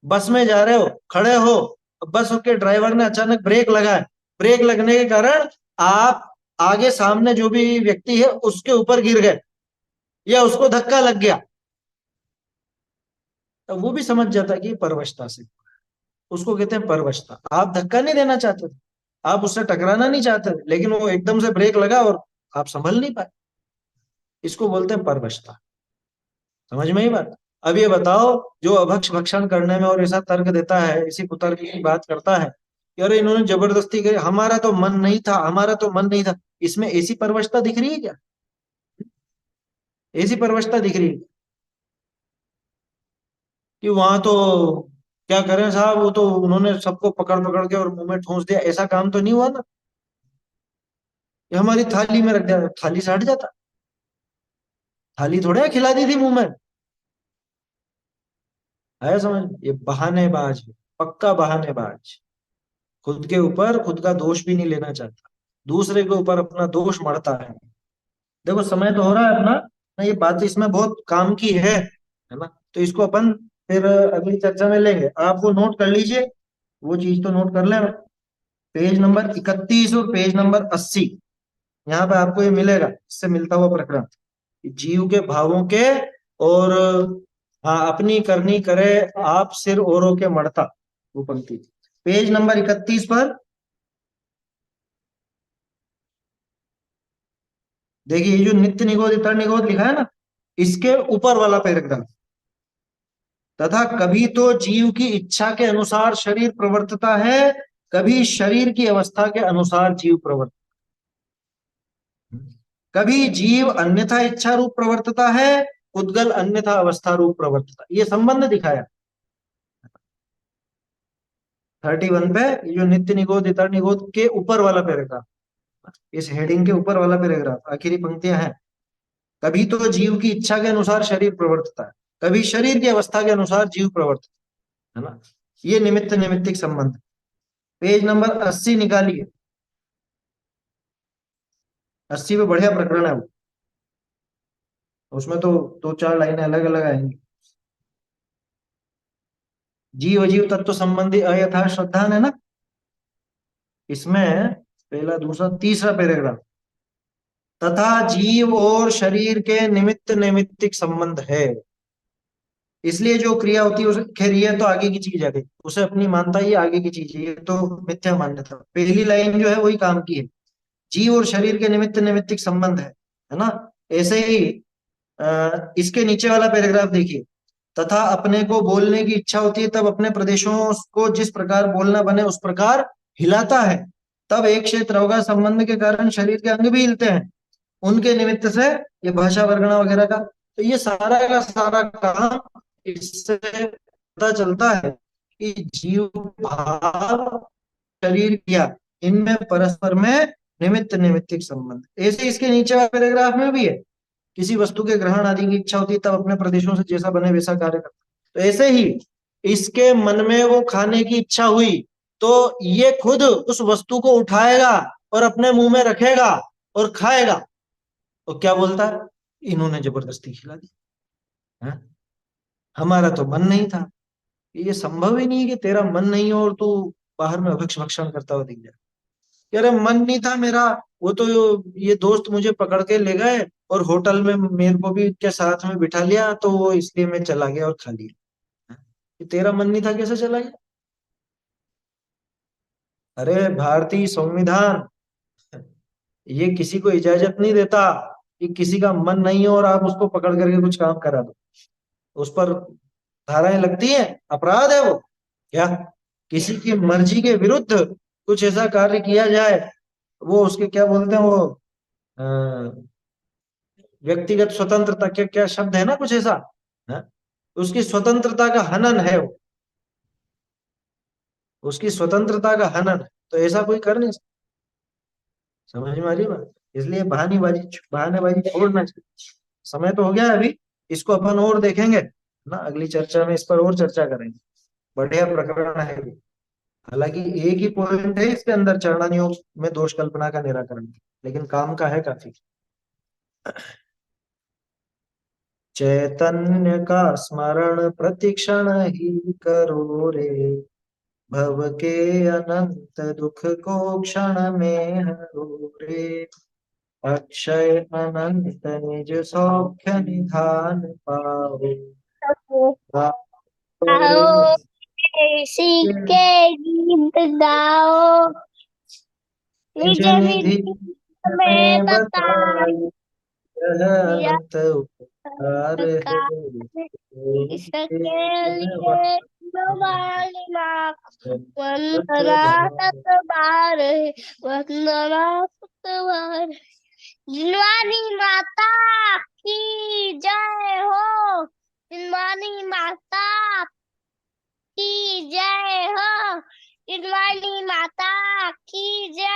बस में जा रहे हो, खड़े हो, बस के ड्राइवर ने अचानक ब्रेक लगाया, ब्रेक लगने के कारण आप आगे सामने जो भी व्यक्ति है उसके ऊपर गिर गए या उसको धक्का लग गया, तो वो भी समझ जाता है कि ये परवशता से। उसको कहते हैं परवशता। आप धक्का नहीं देना चाहते थे, आप उससे टकराना नहीं चाहते थे, लेकिन वो एकदम से ब्रेक लगा और आप संभल नहीं पाए, इसको बोलते हैं परवशता। समझ में ही बात? अब ये बताओ, जो अभक्ष भक्षण करने में और ऐसा तर्क देता है, इसी कुतर्क की बात करता है कि अरे इन्होंने जबरदस्ती करी, हमारा तो मन नहीं था, हमारा तो मन नहीं था, इसमें ऐसी परवशता दिख रही है क्या? ऐसी परवशता दिख रही है कि वहां तो क्या करें साहब, वो तो उन्होंने सबको पकड़ पकड़ के और मुंह में ठूंस दिया, ऐसा काम तो नहीं हुआ ना? ये हमारी थाली में रख दिया, थाली से हट जाता? थाली थोड़े खिला दी थी मुंह में। है समझ? ये बहानेबाज है, पक्का बहानेबाज। खुद के ऊपर खुद का दोष भी नहीं लेना चाहता, दूसरे के ऊपर अपना दोष मढ़ता है। देखो समय तो हो रहा है अपना ना, ये बात इसमें बहुत काम की है ना, तो इसको अपन फिर अगली चर्चा में लेंगे। आप वो नोट कर लीजिए, वो चीज तो नोट कर लेना, पेज नंबर 31 और पेज नंबर 80, यहाँ पे आपको ये मिलेगा, इससे मिलता हुआ प्रकरण, जीव के भावों के और हाँ अपनी करनी करे आप सिर औरों के मड़ता, वो पंक्ति पेज नंबर 31 पर। देखिए ये जो नित्य निगोद इतर निगोद लिखा है ना, इसके ऊपर वाला पैराग्राफ, तथा कभी तो जीव की इच्छा के अनुसार शरीर प्रवर्तता है, कभी शरीर की अवस्था के अनुसार जीव प्रवर्त, कभी जीव अन्यथा इच्छा रूप प्रवर्तता है, उद्गल अन्यथा अवस्था रूप प्रवर्तता, ये संबंध दिखाया 31 पे। ये जो नित्य निगोद इतर निगोद के ऊपर वाला पैराग्राफ, इस हेडिंग के ऊपर वाला पैराग्राफ आखिरी पंक्तियां हैं। कभी तो जीव की इच्छा के अनुसार शरीर प्रवर्तता है, कभी शरीर की अवस्था के अनुसार जीव प्रवर्तता है ना, ये निमित्त निमित्तिक संबंध। पेज नंबर 80 निकालिए, 80 पे बढ़िया प्रकरण है वो, उसमें तो दो चार लाइनें अलग अलग आएंगी। जीव अजीव तत्व संबंधी अयथा श्रद्धा है ना, इसमें पहला, दूसरा, तीसरा पैराग्राफ। तथा जीव और शरीर के निमित्त नैमित्तिक संबंध है, इसलिए जो क्रिया होती है उसे, खैर ये तो आगे की चीज आ गई, उसे अपनी मानता ही आगे की चीज है, ये तो मिथ्या मान्यता। पहली लाइन जो है वही काम की है, जीव और शरीर के निमित्त नैमित्तिक संबंध है ना। ऐसे ही इसके नीचे वाला पैराग्राफ देखिए। तथा अपने को बोलने की इच्छा होती है तब अपने प्रदेशों को जिस प्रकार बोलना बने उस प्रकार हिलाता है, तब एक क्षेत्र होगा संबंध के कारण शरीर के अंग भी हिलते हैं, उनके निमित्त से ये भाषा वर्गणा वगैरह का। तो ये सारा का सारा काम, इससे पता चलता है कि जीव भाव शरीर क्रिया, इनमें परस्पर में निमित्त नैमित्तिक संबंध। ऐसे इसके नीचे वाले पैराग्राफ में भी है, किसी वस्तु के ग्रहण आदि की इच्छा होती है तब अपने प्रदेशों से जैसा बने वैसा कार्य करता है। तो ऐसे ही इसके मन में वो खाने की इच्छा हुई तो ये खुद उस वस्तु को उठाएगा और अपने मुंह में रखेगा और खाएगा। तो क्या बोलता है, इन्होंने जबरदस्ती खिला दी है? हमारा तो मन नहीं था। ये संभव ही नहीं है कि तेरा मन नहीं हो और तू बाहर में अभक्ष भक्षण करता हुआ दिख जाए। कह रहे मन नहीं था मेरा, वो तो ये दोस्त मुझे पकड़ के ले गए और होटल में मेरे को भी के साथ में बिठा लिया, तो वो इसलिए मैं चला गया और खा लिया। ये तेरा मन नहीं था, कैसे चला गया? अरे भारतीय संविधान ये किसी को इजाजत नहीं देता कि किसी का मन नहीं हो और आप उसको पकड़ करके कुछ काम करा दो। उस पर धाराएं लगती हैं, अपराध है वो। क्या किसी की मर्जी के विरुद्ध कुछ ऐसा कार्य किया जाए, वो उसके क्या बोलते हैं वो, अ, व्यक्तिगत स्वतंत्रता, क्या क्या शब्द है ना कुछ ऐसा, है? उसकी स्वतंत्रता का हनन है वो, उसकी स्वतंत्रता का हनन है। तो ऐसा कोई कर नहीं सकता। समझ में आ रही बात? इसलिए बहानेबाजी छोड़ना चाहिए। समय तो हो गया है अभी, इसको अपन और देखेंगे ना, अगली चर्चा में इस पर और चर्चा करेंगे। बढ़िया प्रकरण है ये। हालांकि एक ही पॉइंट है इसके अंदर, चरणानियोग में दोष कल्पना का निराकरण, लेकिन काम का है काफी। चैतन्य का स्मरण प्रतिक्षण ही करो रे, भव के अनंत दुख को क्षण में हरो रे, अक्षय अनंत निज सौख्य निधान पाओ, गाओ रे
आओ इसी के गीत गाओ,
निज
निज
निधि
निधि में
में
बताओ,
बताई, यह
या
अनंत उपकार है,
सरकार इसके लिए मालिना वंदना सतबार है, वंदना सतबार। जिनवानी माता की जय हो, जिनवानी माता की जय हो, जिनवानी माता की जय।